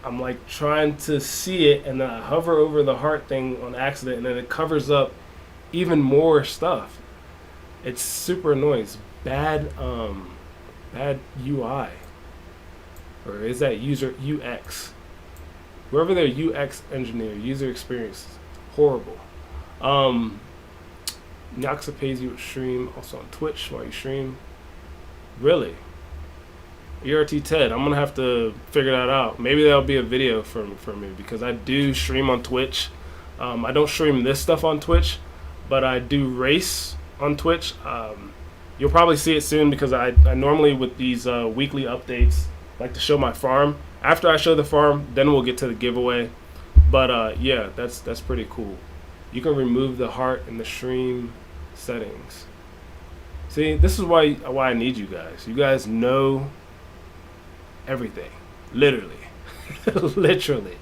I'm like trying to see it, and then I hover over the heart thing on accident, and then it covers up even more stuff. It's super annoying. It's bad UI. Or is that user UX? Whoever their UX engineer, user experience, horrible. Neoxa pays you to stream also on Twitch while you stream. Really? ERT Ted, I'm gonna have to figure that out. Maybe that'll be a video for me because I do stream on Twitch. I don't stream this stuff on Twitch, but I do race on Twitch. You'll probably see it soon because I normally with these weekly updates like to show my farm. After I show the farm, then we'll get to the giveaway. But yeah, that's pretty cool. You can remove the heart in the stream settings. See, this is why I need you guys. You guys know everything, literally, literally.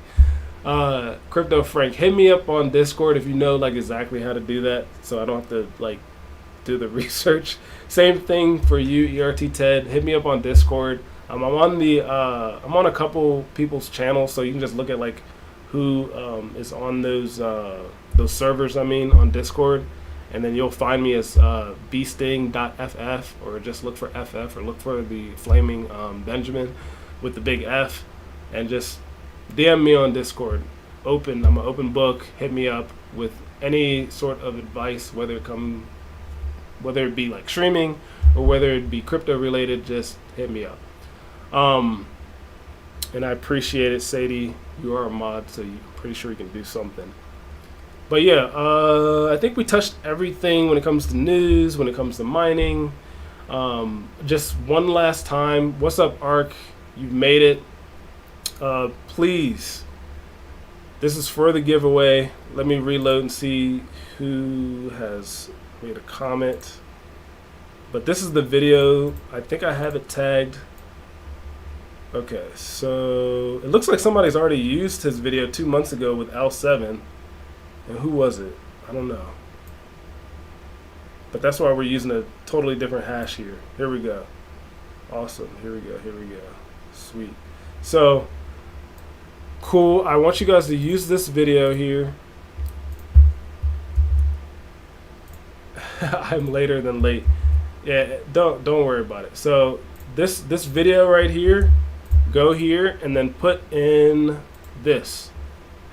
Crypto Frank, hit me up on Discord if you know like exactly how to do that, so I don't have to like do the research. Same thing for you, ERT Ted. Hit me up on Discord. I'm on a couple people's channels, so you can just look at like who is on those servers. On Discord, and then you'll find me as bsting.ff, or just look for FF, or look for the flaming Benjamin with the big F, and just DM me on Discord. I'm an open book. Hit me up with any sort of advice, whether it be like streaming or whether it be crypto related. Just hit me up. And I appreciate it, Sadie. You are a mod, so I'm pretty sure you can do something. But yeah, I think we touched everything when it comes to news, when it comes to mining. Just one last time, what's up, Ark? You've made it. Please, this is for the giveaway. Let me reload and see who has made a comment. But this is the video. I think I have it tagged. Okay, so it looks like somebody's already used his video 2 months ago with L7. And who was it? I don't know. But that's why we're using a totally different hash here. Here we go. Awesome. Here we go. Sweet. So, cool. I want you guys to use this video here. I'm later than late. Yeah, don't worry about it. So, this video right here, go here and then put in this.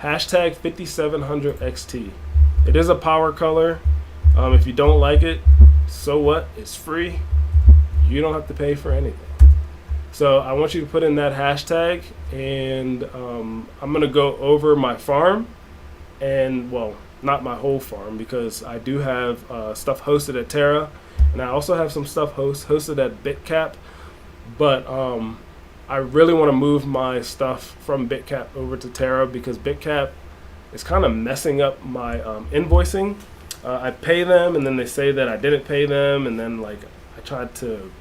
Hashtag 5700XT. It is a power color. If you don't like it, so what? It's free. You don't have to pay for anything. So I want you to put in that hashtag, and I'm going to go over my farm, and well, not my whole farm, because I do have stuff hosted at Terra, and I also have some stuff hosted at BitCap, but I really want to move my stuff from BitCap over to Terra because BitCap is kind of messing up my invoicing. I pay them, and then they say that I didn't pay them, and then like I tried to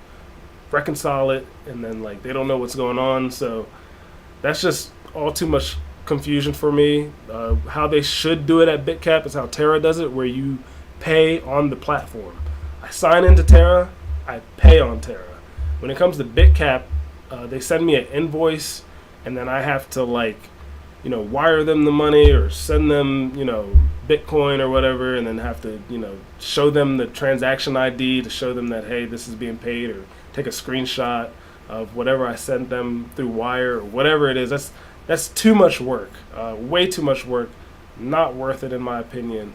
reconcile it, and then like they don't know what's going on. So that's just all too much confusion for me. How they should do it at BitCap is how Terra does it, where you pay on the platform. I sign into Terra, I pay on Terra. When it comes to BitCap, they send me an invoice, and then I have to like, wire them the money or send them, Bitcoin or whatever, and then have to, show them the transaction ID to show them that, hey, this is being paid, or take a screenshot of whatever I sent them through wire or whatever it is. That's too much work, way too much work, not worth it in my opinion.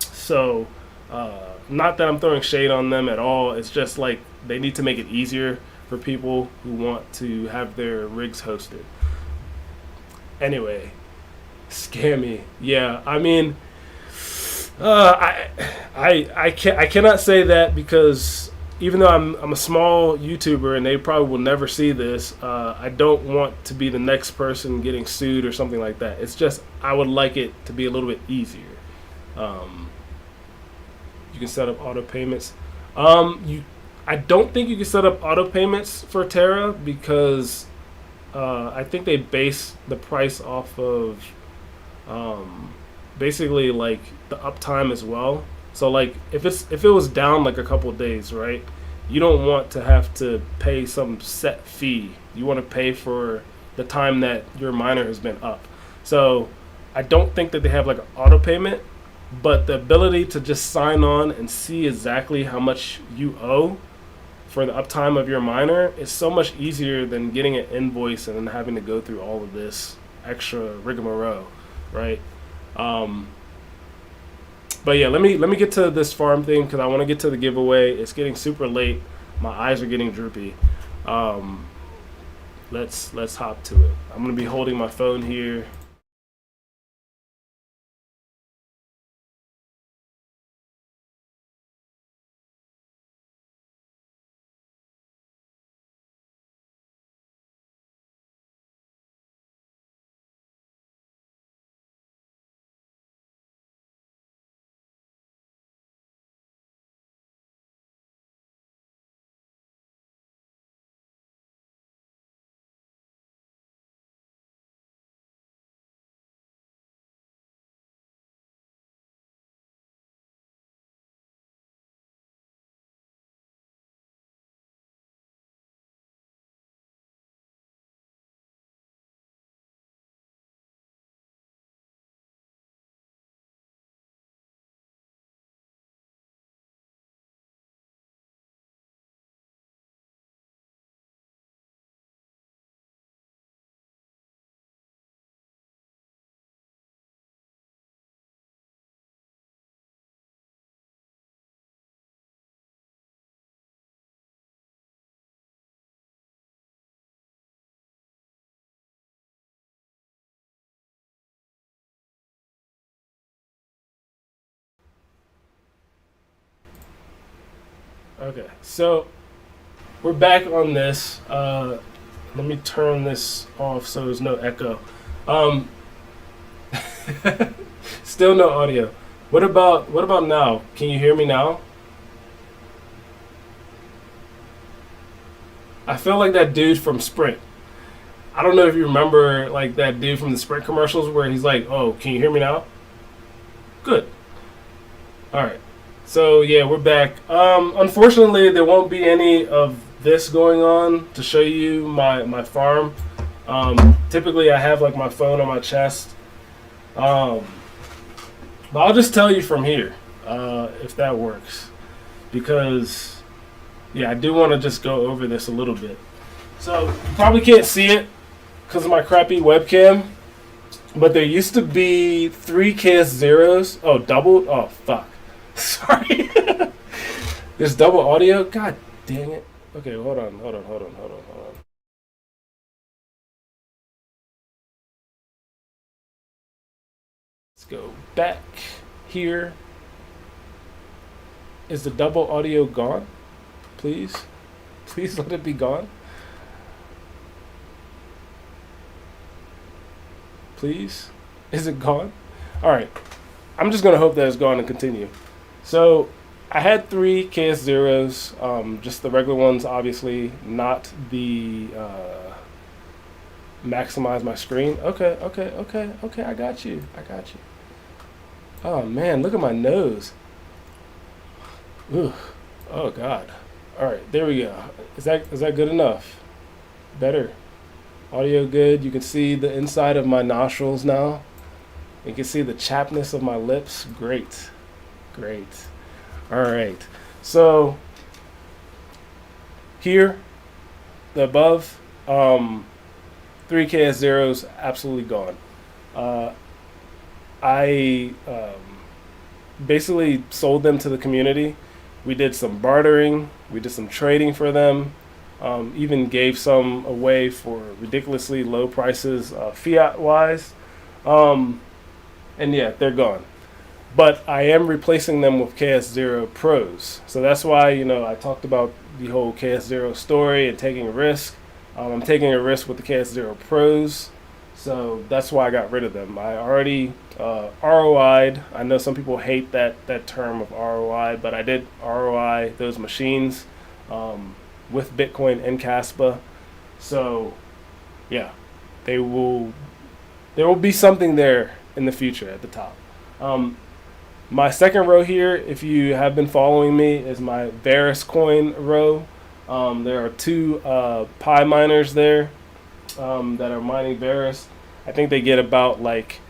So, not that I'm throwing shade on them at all. It's just like they need to make it easier for people who want to have their rigs hosted. Anyway, scammy. Yeah, I mean, I cannot say that, because even though I'm a small YouTuber and they probably will never see this, I don't want to be the next person getting sued or something like that. It's just I would like it to be a little bit easier. You can set up auto payments. I don't think you can set up auto payments for Terra, because I think they base the price off of basically like the uptime as well. So like if it was down like a couple of days, right? You don't want to have to pay some set fee. You want to pay for the time that your miner has been up. So I don't think that they have like an auto payment, but the ability to just sign on and see exactly how much you owe for the uptime of your miner is so much easier than getting an invoice and then having to go through all of this extra rigmarole, right? But yeah, let me get to this farm thing, because I want to get to the giveaway. It's getting super late. My eyes are getting droopy. Let's hop to it. I'm gonna be holding my phone here. Okay, so we're back on this. Let me turn this off so there's no echo. Still no audio. What about now? Can you hear me now? I feel like that dude from Sprint. I don't know if you remember like that dude from the Sprint commercials where he's like, "Oh, can you hear me now?" Good. All right. So yeah, we're back. Unfortunately, there won't be any of this going on to show you my farm. Typically, I have like my phone on my chest. But I'll just tell you from here, if that works, because yeah, I do want to just go over this a little bit. So you probably can't see it because of my crappy webcam, but there used to be 3 KS0s. Oh, double? Oh, fuck. Sorry. There's double audio? God dang it. Okay, hold on. Let's go back here. Is the double audio gone? Please? Please let it be gone. Please? Is it gone? Alright. I'm just going to hope that it's gone and continue. So, I had three KS zeros, just the regular ones, obviously, not the maximize my screen. Okay. I got you. Oh man, look at my nose. Ooh. Oh God. All right, there we go. Is that good enough? Better. Audio good. You can see the inside of my nostrils now. You can see the chappedness of my lips. Great. All right. So here, the above, 3KS zeros absolutely gone. I basically sold them to the community. We did some bartering. We did some trading for them. Even gave some away for ridiculously low prices, fiat wise. And yeah, they're gone. But I am replacing them with KS0 Pros. So that's why, I talked about the whole KS0 story and taking a risk. I'm taking a risk with the KS0 Pros. So that's why I got rid of them. I already ROI'd. I know some people hate that term of ROI, but I did ROI those machines with Bitcoin and Caspa. So yeah, there will be something there in the future at the top. My second row here, if you have been following me, is my Verus coin row. There are two Pi miners there that are mining Verus. I think they get about like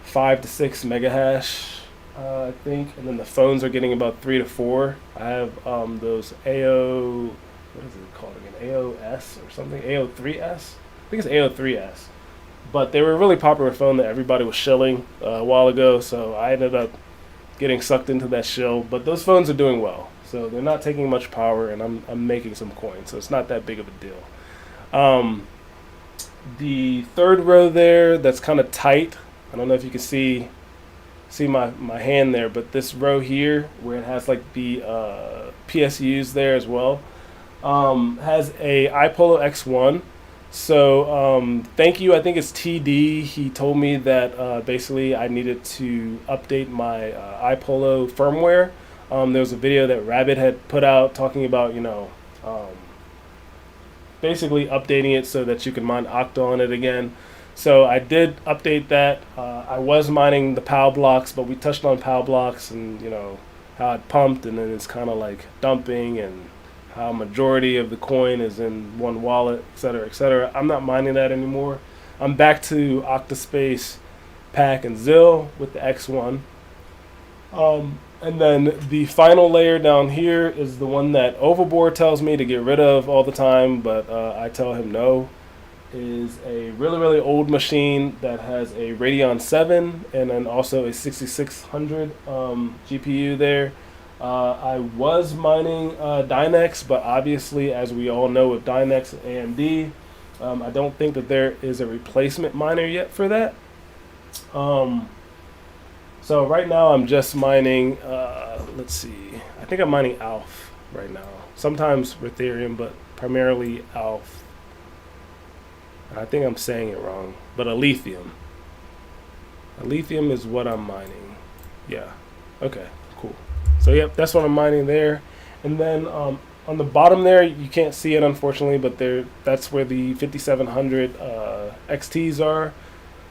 5 to 6 mega hash, I think, and then the phones are getting about 3 to 4. I have those AO, what is it called again? AOS or something? AO3S? I think it's AO3S. But they were a really popular phone that everybody was shilling a while ago, so I ended up getting sucked into that shill. But those phones are doing well, so they're not taking much power, and I'm making some coins, so it's not that big of a deal. The third row there, that's kind of tight. I don't know if you can see my hand there, but this row here, where it has like the PSUs there as well, has a iPolo X1. So thank you. I think it's TD. He told me that basically I needed to update my iPolo firmware. There was a video that Rabbit had put out talking about, basically updating it so that you can mine Octa on it again. So I did update that. I was mining the PAL blocks, but we touched on PAL blocks and, how it pumped and then it's kind of like dumping and how majority of the coin is in one wallet, etc., etc. I'm not mining that anymore. I'm back to Octaspace, Pack, and Zill with the X1. And then the final layer down here is the one that Overboard tells me to get rid of all the time, but I tell him no. Is a really, really old machine that has a Radeon 7 and then also a 6600 GPU there. I was mining Dynex, but obviously, as we all know with Dynex and AMD, I don't think that there is a replacement miner yet for that. So right now I'm just mining, let's see, I think I'm mining ALF right now. Sometimes Ethereum, but primarily ALF. I think I'm saying it wrong, but Alethium. Alethium is what I'm mining. Yeah, okay, cool. So yep, that's what I'm mining there. And then on the bottom there, you can't see it unfortunately, but that's where the 5700 XTs are.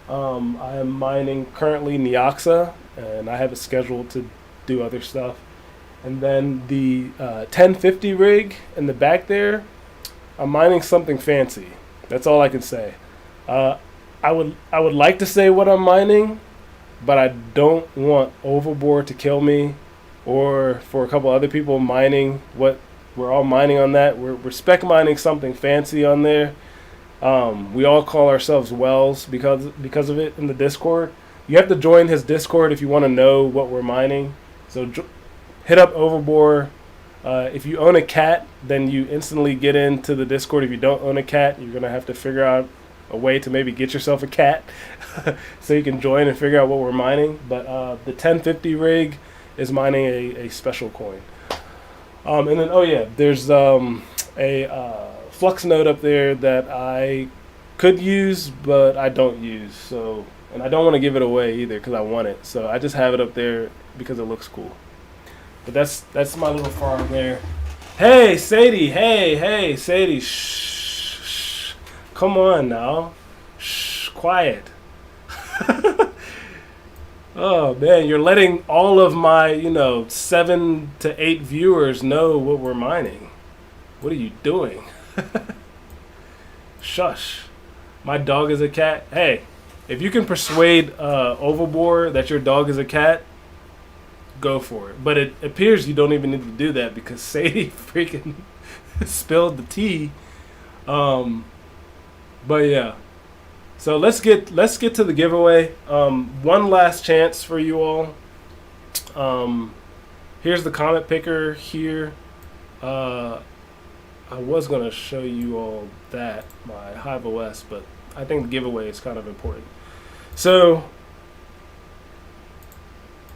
I am mining currently Neoxa, and I have it scheduled to do other stuff. And then the 1050 rig in the back there, I'm mining something fancy. That's all I can say. I would like to say what I'm mining, but I don't want Overboard to kill me, or for a couple other people mining what we're all mining on that. We're spec mining something fancy on there. We all call ourselves Wells because of it in the Discord. You have to join his Discord if you want to know what we're mining. So hit up Overboard. If you own a cat, then you instantly get into the Discord. If you don't own a cat, you're going to have to figure out a way to maybe get yourself a cat so you can join and figure out what we're mining. But the 1050 rig is mining a special coin. And then, oh yeah, there's a Flux node up there that I could use, but I don't use. So, and I don't want to give it away either because I want it. So I just have it up there because it looks cool. But that's my little farm there. Hey, Sadie. Hey, Sadie. Shh. Come on now. Shh. Quiet. Oh man, you're letting all of my 7 to 8 viewers know what we're mining. What are you doing? Shush. My dog is a cat. Hey, if you can persuade Overboard that your dog is a cat, go for it. But it appears you don't even need to do that because Sadie freaking spilled the tea. But yeah. So let's get to the giveaway. One last chance for you all. Here's the comment picker here. I was gonna show you all that, my Hive OS, but I think the giveaway is kind of important. So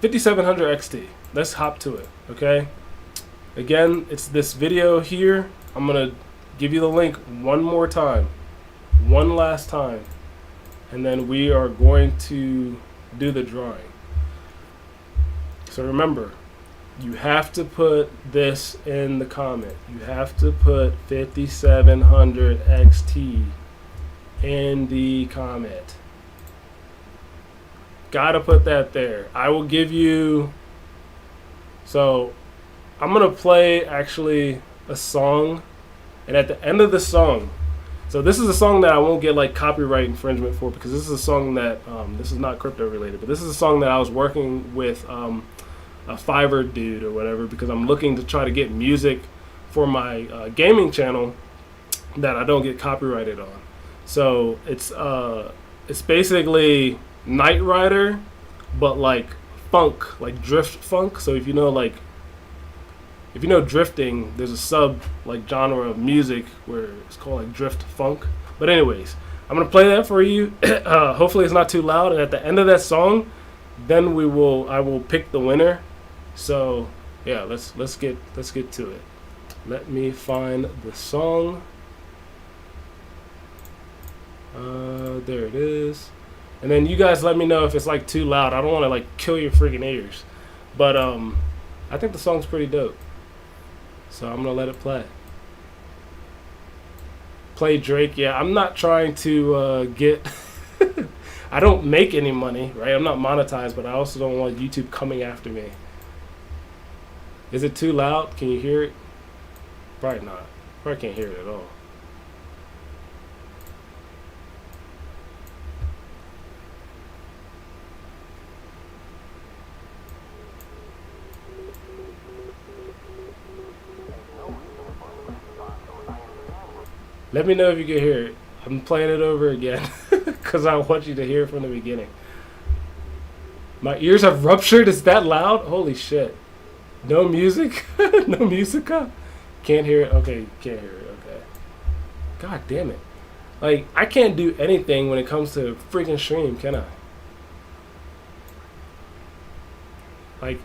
5700 XT. Let's hop to it, okay? Again, it's this video here. I'm gonna give you the link one more time, one last time, and then we are going to do the drawing. So remember, you have to put this in the comment. You have to put 5700 XT in the comment. Gotta put that there. I will give you, so I'm gonna play actually a song, and at the end of the song, so this is a song that I won't get like copyright infringement for because this is a song that this is not crypto related, but this is a song that I was working with a Fiverr dude or whatever, because I'm looking to try to get music for my gaming channel that I don't get copyrighted on. So it's basically Knight Rider, but like funk, like drift funk. So if you know drifting, there's a sub like genre of music where it's called like drift funk. But anyways, I'm gonna play that for you. Hopefully it's not too loud. And at the end of that song, then I will pick the winner. So yeah, let's get to it. Let me find the song. There it is. And then you guys let me know if it's like too loud. I don't want to like kill your freaking ears. But I think the song's pretty dope. So I'm gonna let it play. Play Drake. Yeah, I'm not trying to get I don't make any money, right? I'm not monetized, but I also don't want YouTube coming after me. Is it too loud? Can you hear it? Probably not. Probably can't hear it at all. Let me know if you can hear it. I'm playing it over again because I want you to hear it from the beginning. My ears have ruptured. Is that loud? Holy shit. No music? No musica? Can't hear it? Okay, can't hear it. Okay. God damn it. Like, I can't do anything when it comes to freaking stream, can I? Like,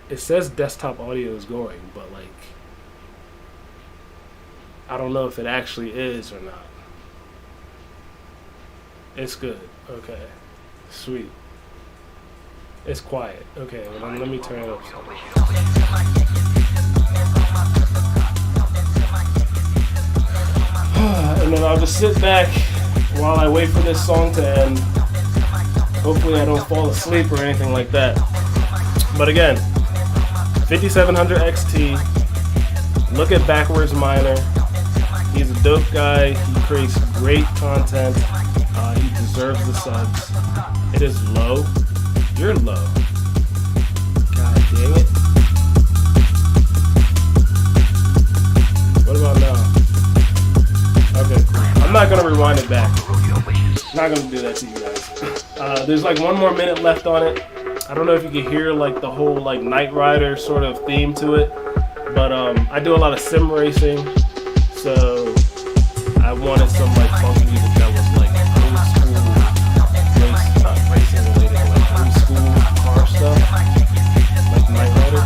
it says desktop audio is going, but like, I don't know if it actually is or not. It's good. Okay. Sweet. It's quiet. Okay, well, let me turn it up. And then I'll just sit back while I wait for this song to end. Hopefully I don't fall asleep or anything like that. But again, 5700 XT. Look at Backwards Miner. He's a dope guy. He creates great content. He deserves the subs. It is low. You're low. God dang it. What about now? Okay, cool. I'm not gonna rewind it back. Not gonna do that to you guys. There's like 1 more minute left on it. I don't know if you can hear like the whole like Knight Rider sort of theme to it, but I do a lot of sim racing, so I wanted some like funk music that was like old school racing related, like old school car stuff, like Knight Rider.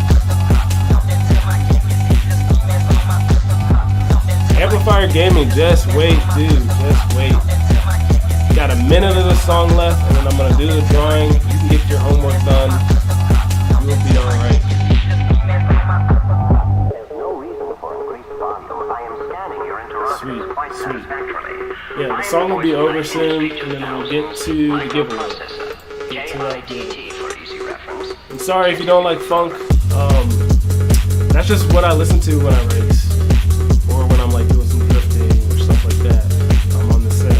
Amplifier Gaming, just wait, dude, just wait. Got a minute of the song left, and then I'm gonna do the drawing. You can get your homework done. You'll be alright. Yeah, the song will be over soon, and then we'll get to the giveaway. Get to that giveaway. I'm sorry if you don't like funk. That's just what I listen to when I race, or when I'm like doing some drifting or stuff like that. I'm on the sim.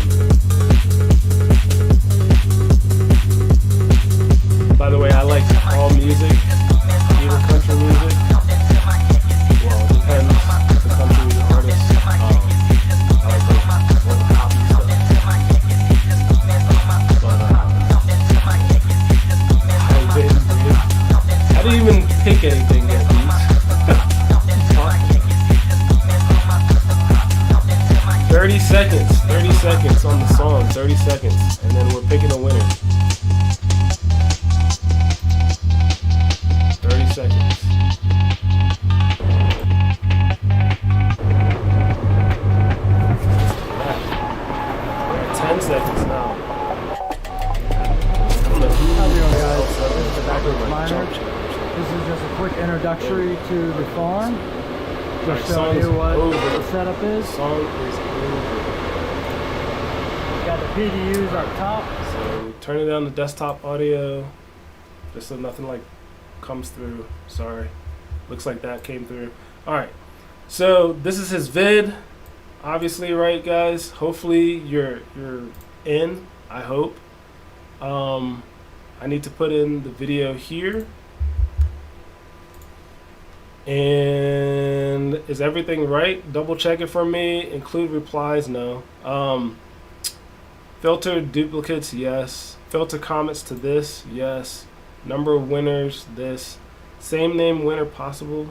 By the way, I like all music, even country music. Well, it depends on the country artist. I like all the poppy stuff. But I didn't even pick anything yet, dude. 30 seconds on the song, 30 seconds, and then we're picking a winner. 30 seconds. We're at 10 seconds now. How's it going, guys? This is the Backwards Miner. This is just a quick introductory to the farm. Just show you what the setup is. Song is over. Got the PDUs up top. So turn it down to desktop audio, just so nothing like comes through. Sorry, looks like that came through. All right, so this is his vid, obviously, right, guys? Hopefully you're in. I hope. I need to put in the video here. And is everything right? Double check it for me. Include replies, no. Filter duplicates, yes. Filter comments to this, yes. Number of winners, this. Same name winner possible.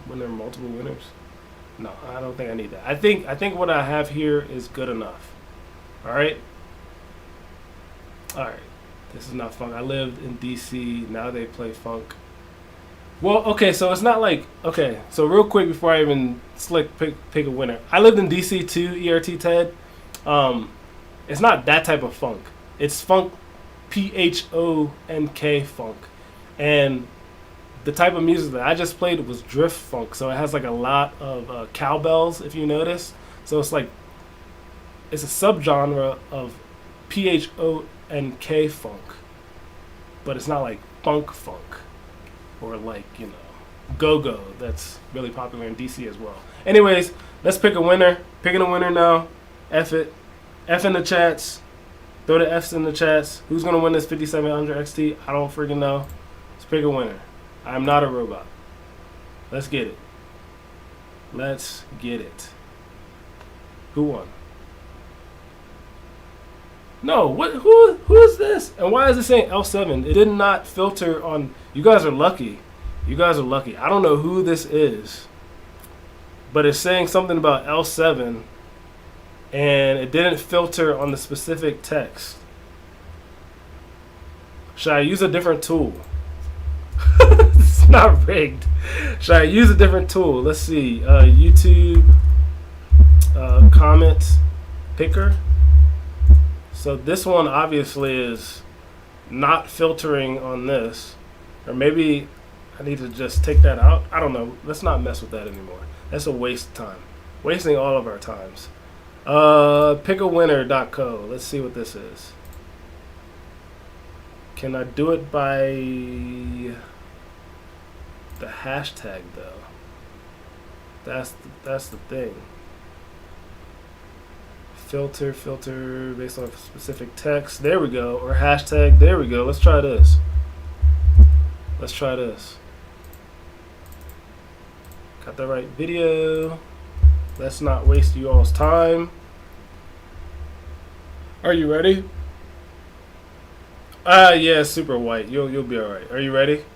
When there are multiple winners. No, I don't think I need that. I think what I have here is good enough. Alright? Alright. This is not funk. I lived in DC. Now they play funk. Well, okay, so it's not like, okay, so real quick before I even pick a winner. I lived in DC too, ERT Ted. It's not that type of funk. It's funk, PHONK funk. And the type of music that I just played was drift funk. So it has like a lot of cowbells, if you notice. So it's like, it's a subgenre of PHONK funk. But it's not like funk. Or like, you know, go-go that's really popular in DC as well. Anyways, let's pick a winner. Picking a winner now. F it. F in the chats. Throw the F's in the chats. Who's going to win this 5700 XT? I don't freaking know. Let's pick a winner. I am not a robot. Let's get it. Let's get it. Who won? No, what? Who is this? And why is it saying L7? It did not filter on. You guys are lucky. You guys are lucky. I don't know who this is, but it's saying something about L7, and it didn't filter on the specific text. Should I use a different tool? It's not rigged. Should I use a different tool? Let's see. YouTube comment picker. So this one obviously is not filtering on this. Or maybe I need to just take that out. I don't know. Let's not mess with that anymore. That's a waste of time. Wasting all of our times. Pickawinner.co. Let's see what this is. Can I do it by the hashtag though? That's the thing. Filter based on specific text. There we go. Or hashtag. There we go. Let's try this. Got the right video. Let's not waste you all's time. Are you ready? Yeah, super white. You'll be alright. Are you ready?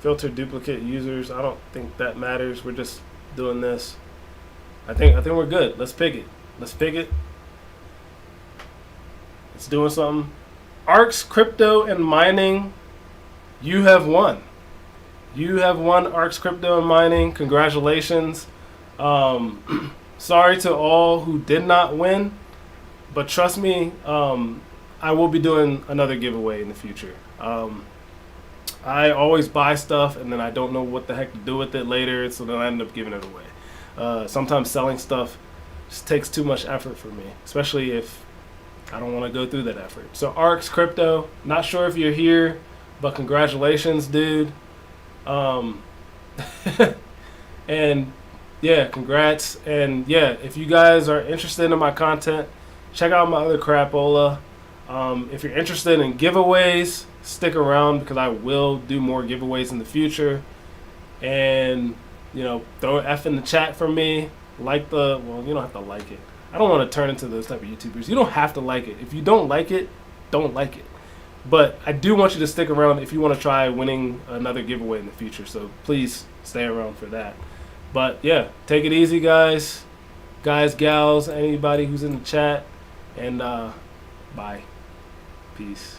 Filter duplicate users. I don't think that matters. We're just doing this. I think we're good. Let's pick it. It's doing something. ARX Crypto and Mining. You have won. ARX Crypto and Mining. Congratulations. Sorry to all who did not win, but trust me, I will be doing another giveaway in the future. I always buy stuff and then I don't know what the heck to do with it later, so then I end up giving it away. Sometimes selling stuff just takes too much effort for me, especially if I don't want to go through that effort. So ARX Crypto, not sure if you're here, but congratulations, dude. And yeah, congrats. And yeah, if you guys are interested in my content, check out my other crapola. If you're interested in giveaways, stick around because I will do more giveaways in the future. And you know, throw an F in the chat for me. Like the, well, you don't have to like it. I don't want to turn into those type of YouTubers. You don't have to like it. If you don't like it, don't like it. But I do want you to stick around if you want to try winning another giveaway in the future. So please stay around for that. But yeah, take it easy, guys, gals, anybody who's in the chat, and bye, peace.